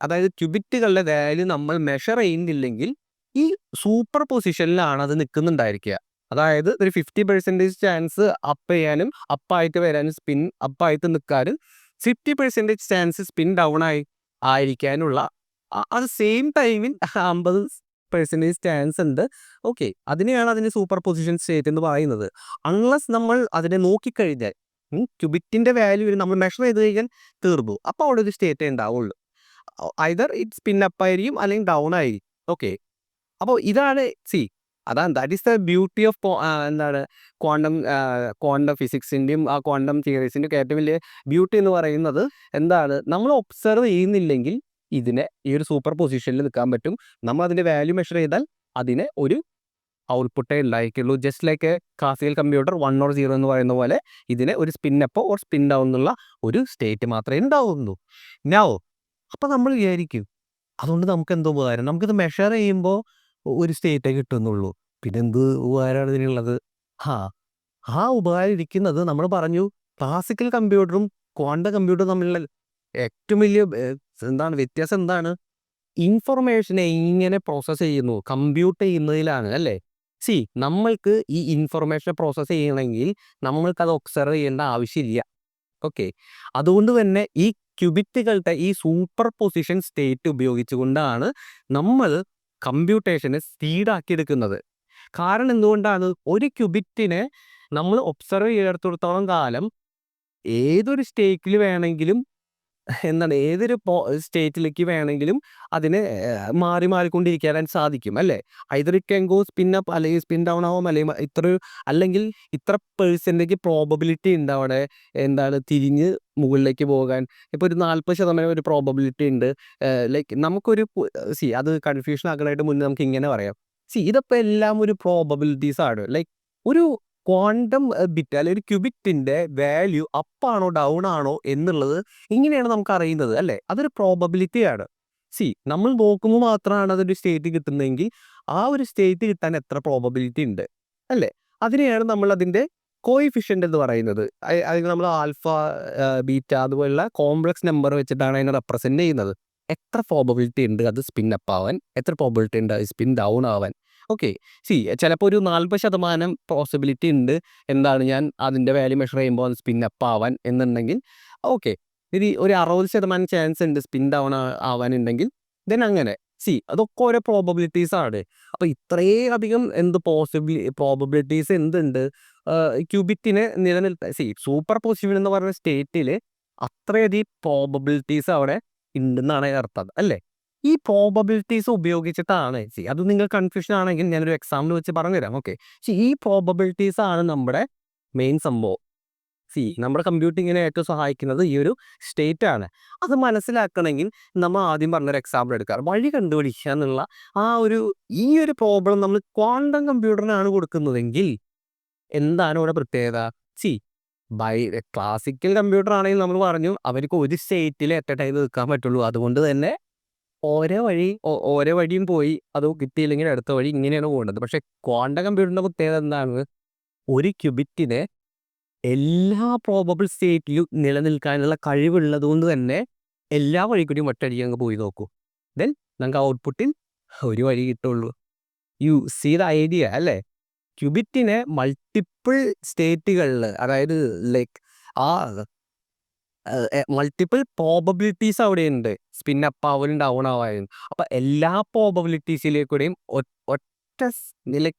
അതായത് ക്യൂബിറ്റുകളുടെ വാല്യൂ നമ്മൾ മെഷർ ചെയ്യുന്നില്ലെങ്കിൽ ഈ സൂപ്പർ പൊസിഷനിലാണ് അത് നിൽക്കുന്നുണ്ടായിരിക്കുക. അതായത് ഒരു 50% ചാൻസ് അപ്പ് ചെയ്യാനും അപ്പായിട്ട് വരാനും സ്പിൻ അപ്പായിട്ട് നിൽക്കാനും 50% ചാൻസ് സ്പിൻ ഡൗൺ ആയിരിക്കാനുള്ള അത് സെയിം ടൈമിൽ 50% ചാൻസ് ഉണ്ട്. ഓക്കെ, അതിനെയാണ് അതിന് സൂപ്പർ പൊസിഷൻ സ്റ്റേറ്റ് എന്ന് പറയുന്നത്. അൺലെസ് നമ്മൾ അതിനെ നോക്കിക്കഴിഞ്ഞാൽ ക്യൂബിറ്റിൻ്റെ വാല്യൂ നമ്മൾ മെഷർ ചെയ്ത് കഴിഞ്ഞാൽ തീർന്നു. അപ്പോൾ അവിടെ ഒരു സ്റ്റേറ്റേ ഉണ്ടാവുള്ളൂ. ഐദർ ഇറ്റ് സ്പിൻ അപ്പ് ആയിരിക്കും അല്ലെങ്കിൽ ഡൗൺ ആയിരിക്കും. ഓക്കെ, അപ്പോൾ ഇതാണ് that is the beauty of quantum ഫിസിക്സിൻ്റെയും ആ ക്വാണ്ടം തിയറീസിൻ്റെയും ഒക്കെ ഏറ്റവും വലിയ ബ്യൂട്ടി എന്ന് പറയുന്നത് നമ്മൾ ഒബ്സർവ് ചെയ്യുന്നില്ലെങ്കിൽ ഇതിനെ ഈ ഒരു സൂപ്പർ പൊസിഷനിൽ നിൽക്കാൻ പറ്റും. നമ്മൾ അതിൻ്റെ വാല്യൂ മെഷർ ചെയ്താൽ അതിനെ ഒരു ഔട്ട്പുട്ടേ ഉണ്ടായിരിക്കുള്ളൂ. Just like a classical computer 1 or 0 എന്ന് പറയുന്ന പോലെ ഇതിനെ ഒരു സ്പിൻ അപ്പോ ഓർ സ്പിൻ ഡൗൺ എന്നുള്ള ഒരു സ്റ്റേറ്റ് മാത്രമേ ഉണ്ടാവുള്ളൂ. അപ്പം നമ്മൾ വിചാരിക്കും അതുകൊണ്ട് നമുക്ക് എന്തോ ഉപകാരം? നമുക്കിത് മെഷർ ചെയ്യുമ്പോൾ ഒരു സ്റ്റേറ്റേ കിട്ടുന്നുള്ളൂ, പിന്നെ എന്ത് ഉപകാരമാണ് ഇതിനുള്ളത്? ആ ഉപകാരം ഇരിക്കുന്നത് നമ്മൾ പറഞ്ഞു ക്ലാസിക്കൽ കമ്പ്യൂട്ടറും ക്വാണ്ടം കമ്പ്യൂട്ടറും തമ്മിലുള്ള ഏറ്റവും വലിയ വ്യത്യാസം എന്താണ്? ഇൻഫർമേഷനെ എങ്ങനെ പ്രോസസ്സ് ചെയ്യുന്നു, കമ്പ്യൂട്ട് ചെയ്യുന്നതിലാണ് അല്ലേ? നമ്മൾക്ക് ഈ ഇൻഫർമേഷൻ പ്രോസസ്സ് ചെയ്യണമെങ്കിൽ നമ്മൾക്കത് ഒബ്സർവ് ചെയ്യേണ്ട ആവശ്യമില്ല. ഓക്കെ, അതുകൊണ്ട് തന്നെ ഈ ക്യൂബിറ്റുകളുടെ ഈ സൂപ്പർ പൊസിഷൻ സ്റ്റേറ്റ് ഉപയോഗിച്ചുകൊണ്ടാണ് നമ്മൾ കമ്പ്യൂട്ടേഷനെ സ്പീഡാക്കിയെടുക്കുന്നത്. കാരണം എന്തുകൊണ്ടാണ്? ഒരു ക്യൂബിറ്റിനെ നമ്മൾ ഒബ്സർവ് ചെയ്തെടുത്തോളം കാലം ഏതൊരു സ്റ്റേറ്റിൽ വേണമെങ്കിലും ഏതൊരു സ്റ്റേറ്റിലേക്ക് വേണമെങ്കിലും അതിന് മാറിക്കൊണ്ടിരിക്കാൻ സാധിക്കും അല്ലേ? Either it can go spin up അല്ലെങ്കിൽ സ്പിൻ ഡൗൺ ആവും, അല്ലെങ്കിൽ ഇത്ര പെർസെൻറ്റേജ് പ്രോബബിലിറ്റി ഉണ്ട് അവിടെ തിരിഞ്ഞ് മുകളിലേക്ക് പോകാൻ. ഇപ്പോൾ ഒരു 40% ഒരു പ്രോബബിലിറ്റി ഉണ്ട്. ലൈക്ക് നമുക്കൊരു അത് കൺഫ്യൂഷൻ ആക്കാനായിട്ട് മുന്നേ നമുക്ക് ഇങ്ങനെ പറയാം. ഇതിപ്പോൾ എല്ലാം ഒരു പ്രോബബിലിറ്റീസ് ആണ്. ലൈക്ക് ഒരു ക്വാണ്ടം ബിറ്റ് അല്ലെങ്കിൽ ഒരു ക്യൂബിറ്റിൻ്റെ വാല്യൂ അപ്പാണോ ഡൗൺ ആണോ എന്നുള്ളത് ഇങ്ങനെയാണ് നമുക്ക് അറിയുന്നത് അല്ലേ? അതൊരു പ്രോബബിലിറ്റിയാണ്. നമ്മൾ നോക്കുമ്പോൾ മാത്രമാണ് അതൊരു സ്റ്റേറ്റ് കിട്ടുന്നതെങ്കിൽ ആ ഒരു സ്റ്റേറ്റ് കിട്ടാൻ എത്ര പ്രോബബിലിറ്റി ഉണ്ട് അല്ലേ? അതിനെയാണ് നമ്മൾ അതിൻ്റെ കോയിഫിഷ്യൻ്റ് എന്ന് പറയുന്നത്. അതിന് നമ്മൾ ആൽഫ, ബീറ്റ അതുപോലുള്ള കോംപ്ലക്സ് നമ്പർ വെച്ചിട്ടാണ് അതിനെ റെപ്രസെൻറ്റ് ചെയ്യുന്നത്. എത്ര പ്രോബബിലിറ്റി ഉണ്ട് അത് സ്പിൻ അപ്പ് ആവാൻ, എത്ര പ്രോബബിലിറ്റി ഉണ്ട് അത് സ്പിൻ ഡൗൺ ആവാൻ. ഓക്കെ. ചിലപ്പോൾ ഒരു 40% പോസിബിലിറ്റി ഉണ്ട്. എന്താണ് ഞാൻ അതിൻ്റെ വാല്യൂ മെഷർ ചെയ്യുമ്പോൾ അത് സ്പിൻ അപ്പ് ആവാൻ എന്നുണ്ടെങ്കിൽ ഓക്കെ. ഒരു 60% ചാൻസ് ഉണ്ട് സ്പിൻ ഡൗൺ ആവാനുണ്ടെങ്കിൽ ദെൻ അങ്ങനെ. അതൊക്കെ ഓരോ പ്രോബബിലിറ്റീസ് ആണ്. അപ്പോൾ ഇത്രയും അധികം പ്രോബബിലിറ്റീസ് എന്തുണ്ട് ക്യൂബിറ്റിനെ സൂപ്പർ പൊസിഷൻ എന്ന് പറയുന്ന സ്റ്റേറ്റിൽ അത്രയധികം പ്രോബബിലിറ്റീസ് അവിടെ ഉണ്ടെന്നാണ് അർത്ഥം അല്ലേ? ഈ പ്രോബബിലിറ്റീസ് ഉപയോഗിച്ചിട്ടാണ് അത് നിങ്ങൾ കൺഫ്യൂഷൻ ആണെങ്കിൽ ഞാനൊരു എക്സാമ്പിൾ വെച്ച് പറഞ്ഞുതരാം. ഓക്കെ. ഈ പ്രോബബിലിറ്റീസ് ആണ് നമ്മുടെ മെയിൻ സംഭവം. നമ്മുടെ കമ്പ്യൂട്ടിങ്ങിനെ ഏറ്റവും സഹായിക്കുന്നത് ഈ ഒരു സ്റ്റേറ്റ് ആണ്. അത് മനസ്സിലാക്കണമെങ്കിൽ നമ്മൾ ആദ്യം പറഞ്ഞൊരു എക്സാമ്പിൾ എടുക്കാം. വഴി കണ്ടുപിടിക്കുക എന്നുള്ള ഈ ഒരു പ്രോബ്ലം നമ്മൾ ക്വാണ്ടം കമ്പ്യൂട്ടറിനാണ് കൊടുക്കുന്നതെങ്കിൽ എന്താണ് ഇവിടെ പ്രത്യേകത? ബൈ ക്ലാസിക്കൽ കമ്പ്യൂട്ടർ ആണെങ്കിൽ നമ്മൾ പറഞ്ഞു അവർക്ക് ഒരു സ്റ്റേറ്റിൽ എത്ര ടൈം നിൽക്കാൻ പറ്റുള്ളൂ. അതുകൊണ്ട് തന്നെ ഓരോ വഴിയും പോയി അത് കിട്ടിയില്ലെങ്കിൽ അടുത്ത വഴി ഇങ്ങനെയാണ് പോകേണ്ടത്. പക്ഷേ ക്വാണ്ടം കമ്പ്യൂട്ടറിൻ്റെ പ്രത്യേകത എന്താണ്? ഒരു ക്യൂബിറ്റിനെ എല്ലാ പ്രോബബിൾ സ്റ്റേറ്റിലും നിലനിൽക്കാനുള്ള കഴിവുള്ളത് കൊണ്ട് തന്നെ എല്ലാ വഴിക്കൂടിയും ഒറ്റയടിക്ക് അങ്ങ് പോയി നോക്കൂ. ദെൻ നമുക്ക് ഔട്ട്പുട്ടിൽ ഒരു വഴി കിട്ടുള്ളൂ. യു സീ ദ ഐഡിയ അല്ലേ? ക്യൂബിറ്റിനെ മൾട്ടിപ്പിൾ സ്റ്റേറ്റുകളിൽ, അതായത് ലൈക്ക് ആ മൾട്ടിപ്പിൾ പ്രോബബിലിറ്റീസ് അവിടെയുണ്ട്. സ്പിൻ അപ്പ് ആവാനും ഡൗൺ ആവാനും. അപ്പം എല്ലാ പ്രോബബിലിറ്റീസിലേക്കൂടെയും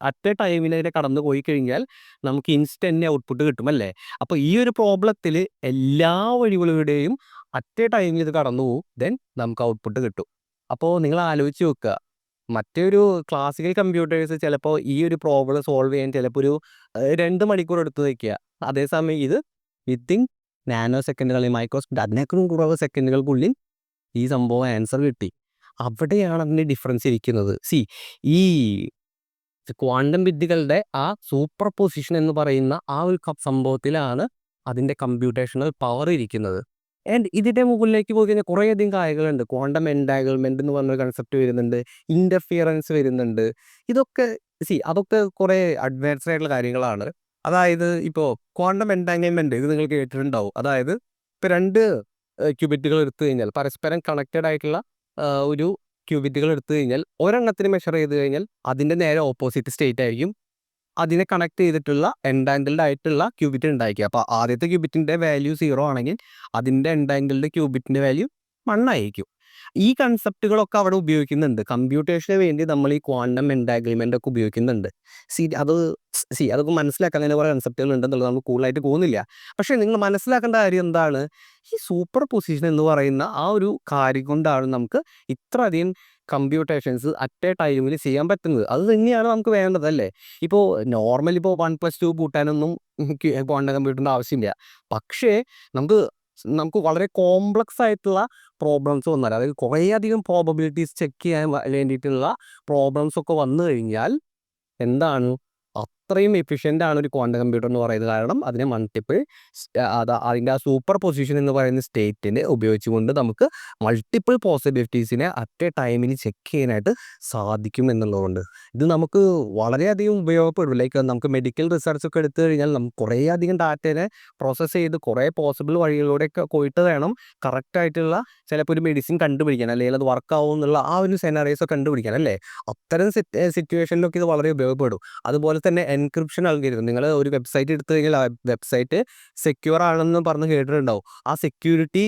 അറ്റ് എ ടൈമിൽ കടന്നു പോയി കഴിഞ്ഞാൽ നമുക്ക് ഇൻസ്റ്റന്റ് ഔട്ട്പുട്ട് കിട്ടും അല്ലേ? അപ്പോൾ ഈ ഒരു പ്രോബ്ലത്തിൽ എല്ലാ വഴികളിലൂടെയും അറ്റ് എ ടൈമിൽ ഇത് കടന്നു പോകും. ദെൻ നമുക്ക് ഔട്ട്പുട്ട് കിട്ടും. അപ്പോൾ നിങ്ങൾ ആലോചിച്ച് നോക്കുക, മറ്റൊരു ക്ലാസിക്കൽ കമ്പ്യൂട്ടേഴ്സ് ചിലപ്പോൾ ഈ ഒരു പ്രോബ്ലം സോൾവ് ചെയ്യാൻ ചിലപ്പോൾ ഒരു 2 മണിക്കൂർ എടുത്ത് വയ്ക്കുക. അതേസമയം ഇത് വിത്തിൻ നാനോ സെക്കൻഡുകൾ, അതിനേക്കാളും കുറവ് സെക്കൻഡുകൾക്കുള്ളിൽ ഈ സംഭവം ആൻസർ കിട്ടി. അവിടെയാണ് അതിൻ്റെ ഡിഫറൻസ് ഇരിക്കുന്നത്. ഈ ക്വാണ്ടം വിദ്യകളുടെ ആ സൂപ്പർ പൊസിഷൻ എന്ന് പറയുന്ന ആ ഒരു സംഭവത്തിലാണ് അതിൻ്റെ കമ്പ്യൂട്ടേഷണൽ പവർ ഇരിക്കുന്നത്. ആൻഡ് ഇതിൻ്റെ മുകളിലേക്ക് പോയി കഴിഞ്ഞാൽ കുറേയധികം കാര്യങ്ങളുണ്ട്. ക്വാണ്ടം എൻഡാങ്കിൾമെൻറ്റ് എന്ന് പറഞ്ഞൊരു കൺസെപ്റ്റ് വരുന്നുണ്ട്, ഇൻ്റർഫിയറൻസ് വരുന്നുണ്ട്. ഇതൊക്കെ അതൊക്കെ കുറേ അഡ്വാൻസ്ഡ് ആയിട്ടുള്ള കാര്യങ്ങളാണ്. അതായത് ഇപ്പോൾ ക്വാണ്ടം എൻഡാങ്കിൾമെൻറ്റ് ഇത് നിങ്ങൾ കേട്ടിട്ടുണ്ടാവും. അതായത് ഇപ്പോൾ 2 ക്യൂബിറ്റുകൾ എടുത്തു കഴിഞ്ഞാൽ പരസ്പരം കണക്റ്റഡ് ആയിട്ടുള്ള ഒരു ക്യൂബിറ്റുകൾ എടുത്തു കഴിഞ്ഞാൽ ഒരെണ്ണത്തിന് മെഷർ ചെയ്ത് കഴിഞ്ഞാൽ അതിൻ്റെ നേരെ ഓപ്പോസിറ്റ് സ്റ്റേറ്റ് ആയിരിക്കും അതിനെ കണക്ട് ചെയ്തിട്ടുള്ള എൻഡാങ്കിൾഡ് ആയിട്ടുള്ള ക്യൂബിറ്റ് ഉണ്ടായിരിക്കുക. അപ്പോൾ ആദ്യത്തെ ക്യൂബിറ്റിൻ്റെ വാല്യൂ 0 ആണെങ്കിൽ അതിൻ്റെ എൻഡാങ്കിൾഡ് ക്യൂബിറ്റിൻ്റെ വാല്യൂ 1 ആയിരിക്കും. ഈ കൺസെപ്റ്റുകളൊക്കെ അവിടെ ഉപയോഗിക്കുന്നുണ്ട്. കമ്പ്യൂട്ടേഷന് വേണ്ടി നമ്മൾ ഈ ക്വാണ്ടം എൻഡാങ്കിൾമെൻ്റ് ഒക്കെ ഉപയോഗിക്കുന്നുണ്ട്. അതൊക്കെ മനസ്സിലാക്കാൻ അങ്ങനെ കുറേ കൺസെപ്റ്റുകൾ ഉണ്ടെന്നുള്ളത് നമുക്ക് കൂടുതലായിട്ട് പോകുന്നില്ല. പക്ഷേ നിങ്ങൾ മനസ്സിലാക്കേണ്ട കാര്യം എന്താണ്? ഈ സൂപ്പർ പൊസിഷൻ എന്ന് പറയുന്ന ആ ഒരു കാര്യം കൊണ്ടാണ് നമുക്ക് ഇത്രയധികം കമ്പ്യൂട്ടേഷൻസ് അറ്റ് എ ടൈമിൽ ചെയ്യാൻ പറ്റുന്നത്. അത് തന്നെയാണ് നമുക്ക് വേണ്ടതല്ലേ? ഇപ്പോൾ നോർമലി ഇപ്പോൾ 1+2 കൂട്ടാനൊന്നും ക്വാണ്ടം കമ്പ്യൂട്ടറിൻ്റെ ആവശ്യമില്ല. പക്ഷേ നമുക്ക് വളരെ കോംപ്ലക്സ് ആയിട്ടുള്ള പ്രോബ്ലംസ് വന്നാൽ, അതായത് കുറേയധികം പ്രോബബിലിറ്റീസ് ചെക്ക് ചെയ്യാൻ വേണ്ടിയിട്ടുള്ള പ്രോബ്ലംസ് ഒക്കെ വന്നു കഴിഞ്ഞാൽ എന്താണ് അത്രയും എഫിഷ്യൻ്റ് ആണ് ഒരു ക്വാണ്ടം കമ്പ്യൂട്ടർ എന്ന് പറയുന്നത്. കാരണം അതിനെ മൾട്ടിപ്പിൾ അതിൻ്റെ ആ സൂപ്പർ പൊസിഷൻ എന്ന് പറയുന്ന സ്റ്റേറ്റിനെ ഉപയോഗിച്ചുകൊണ്ട് നമുക്ക് മൾട്ടിപ്പിൾ പോസിബിലിറ്റീസിനെ അറ്റ് എ ടൈമിന് ചെക്ക് ചെയ്യാനായിട്ട് സാധിക്കും എന്നുള്ളതുകൊണ്ട് ഇത് നമുക്ക് വളരെയധികം ഉപയോഗപ്പെടും. ലൈക്ക് നമുക്ക് മെഡിക്കൽ റിസർച്ച് ഒക്കെ എടുത്തു കഴിഞ്ഞാൽ നമുക്ക് കുറേയധികം ഡാറ്റേനെ പ്രോസസ്സ് ചെയ്ത് കുറേ പോസിബിൾ വഴികളിലൂടെയൊക്കെ പോയിട്ട് വേണം കറക്റ്റായിട്ടുള്ള ചിലപ്പോൾ ഒരു മെഡിസിൻ കണ്ടുപിടിക്കാൻ, അല്ലെങ്കിൽ അത് വർക്കാവും എന്നുള്ള ആ ഒരു സെനാറിയോസ് കണ്ടുപിടിക്കാൻ അല്ലേ? അത്തരം സിറ്റുവേഷനിലൊക്കെ ഇത് വളരെ ഉപയോഗപ്പെടും. അതുപോലെ തന്നെ എൻക്രിപ്ഷൻ അൽഗോരിതം, നിങ്ങൾ ഒരു വെബ്സൈറ്റ് എടുത്തു കഴിഞ്ഞാൽ ആ വെബ്സൈറ്റ് സെക്യൂർ ആണെന്ന് പറഞ്ഞ് കേട്ടിട്ടുണ്ടാവും. ആ സെക്യൂരിറ്റി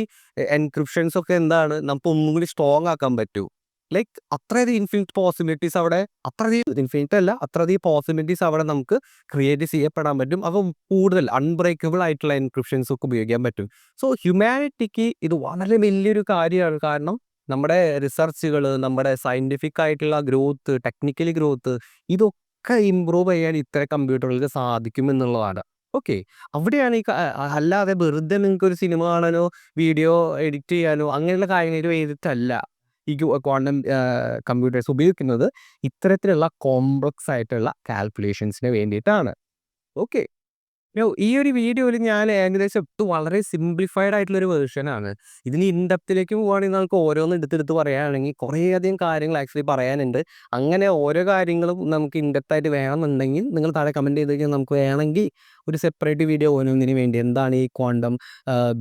എൻക്രിപ്ഷൻസ് ഒക്കെ എന്താണ് നമുക്ക് ഒന്നും കൂടി സ്ട്രോങ് ആക്കാൻ പറ്റൂ. ലൈക്ക് അത്രയധികം ഇൻഫിനിറ്റ് പോസിബിലിറ്റീസ് അവിടെ, അത്രയധികം പോസിബിലിറ്റീസ് അവിടെ നമുക്ക് ക്രിയേറ്റ് ചെയ്യപ്പെടാൻ പറ്റും. അപ്പം കൂടുതൽ അൺബ്രേക്കബിൾ ആയിട്ടുള്ള എൻക്രിപ്ഷൻസ് ഒക്കെ ഉപയോഗിക്കാൻ പറ്റും. സോ ഹ്യൂമാനിറ്റിക്ക് ഇത് വളരെ വലിയൊരു കാര്യമാണ്. കാരണം നമ്മുടെ റിസർച്ചുകൾ, നമ്മുടെ സയൻറ്റിഫിക് ആയിട്ടുള്ള ഗ്രോത്ത്, ടെക്നിക്കലി ഗ്രോത്ത്, ഇതൊക്കെ ഇമ്പ്രൂവ് ചെയ്യാൻ ഇത്തരം കമ്പ്യൂട്ടറുകൾക്ക് സാധിക്കും എന്നുള്ളതാണ്. ഓക്കെ. അവിടെയാണ് അല്ലാതെ വെറുതെ നിങ്ങൾക്ക് ഒരു സിനിമ കാണാനോ വീഡിയോ എഡിറ്റ് ചെയ്യാനോ അങ്ങനെയുള്ള കാര്യങ്ങൾ ചെയ്തിട്ടല്ല ഈ ക്വാണ്ടം കമ്പ്യൂട്ടേഴ്സ് ഉപയോഗിക്കുന്നത്. ഇത്തരത്തിലുള്ള കോംപ്ലക്സ് ആയിട്ടുള്ള കാൽക്കുലേഷൻസിന് വേണ്ടിയിട്ടാണ്. ഓക്കെ. ഈ ഒരു വീഡിയോയിൽ ഞാൻ ഏകദേശം ഇത് വളരെ സിംപ്ലിഫൈഡ് ആയിട്ടുള്ള ഒരു വേർഷനാണ്. ഇതിന് ഇൻഡെപ്തിലേക്ക് പോവുകയാണെങ്കിൽ നമുക്ക് ഓരോന്ന് എടുത്തെടുത്ത് പറയുകയാണെങ്കിൽ കുറേയധികം കാര്യങ്ങൾ ആക്ച്വലി പറയാനുണ്ട്. അങ്ങനെ ഓരോ കാര്യങ്ങളും നമുക്ക് ഇൻഡെപ്ത് ആയിട്ട് വേണമെന്നുണ്ടെങ്കിൽ നിങ്ങൾ താഴെ കമൻറ്റ് ചെയ്ത് കഴിഞ്ഞാൽ നമുക്ക് വേണമെങ്കിൽ ഒരു സെപ്പറേറ്റ് വീഡിയോ ഓരോന്നിന് വേണ്ടി എന്താണ് ഈ ക്വാണ്ടം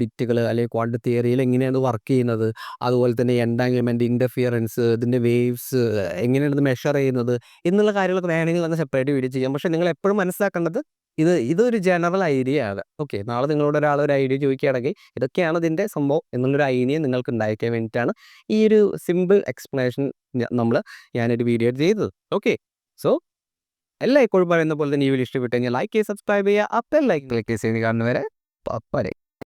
ബിറ്റുകൾ അല്ലെങ്കിൽ ക്വാണ്ടം തിയറിയിൽ എങ്ങനെയാണ് വർക്ക് ചെയ്യുന്നത്, അതുപോലെ തന്നെ എൻടാങ്കിൾമെൻറ്റ്, ഇൻ്റർഫിയറൻസ്, ഇതിൻ്റെ വേവ്സ് എങ്ങനെയാണ് ഇത് മെഷർ ചെയ്യുന്നത് എന്നുള്ള കാര്യങ്ങളൊക്കെ വേണമെങ്കിൽ നമുക്ക് സെപ്പറേറ്റ് വീഡിയോ ചെയ്യാം. പക്ഷേ നിങ്ങൾ എപ്പോഴും മനസ്സിലാക്കേണ്ടത് ഇതൊരു ജനറൽ ഐഡിയ ആണ്. ഓക്കെ, നാളെ നിങ്ങളോട് ഒരാൾ ഒരു ഐഡിയ ചോദിക്കുകയാണെങ്കിൽ ഇതൊക്കെയാണ് ഇതിൻ്റെ സംഭവം എന്നുള്ളൊരു ഐഡിയ നിങ്ങൾക്ക് ഉണ്ടായിരിക്കാൻ വേണ്ടിയിട്ടാണ് ഈ ഒരു സിമ്പിൾ എക്സ്പ്ലനേഷൻ ഞാനൊരു വീഡിയോ ചെയ്തത്. ഓക്കെ, സോ എല്ലാം എപ്പോഴും പറയുന്ന പോലെ തന്നെ ഈ വീഡിയോ ഇഷ്ടപ്പെട്ടു കഴിഞ്ഞാൽ ലൈക്ക് ചെയ്യുക, സബ്സ്ക്രൈബ് ചെയ്യുക, അപ്പോൾ ലൈക്ക് ക്ലിക്ക് ചെയ്യുന്ന കാണുന്നവരെ പപ്പരെ.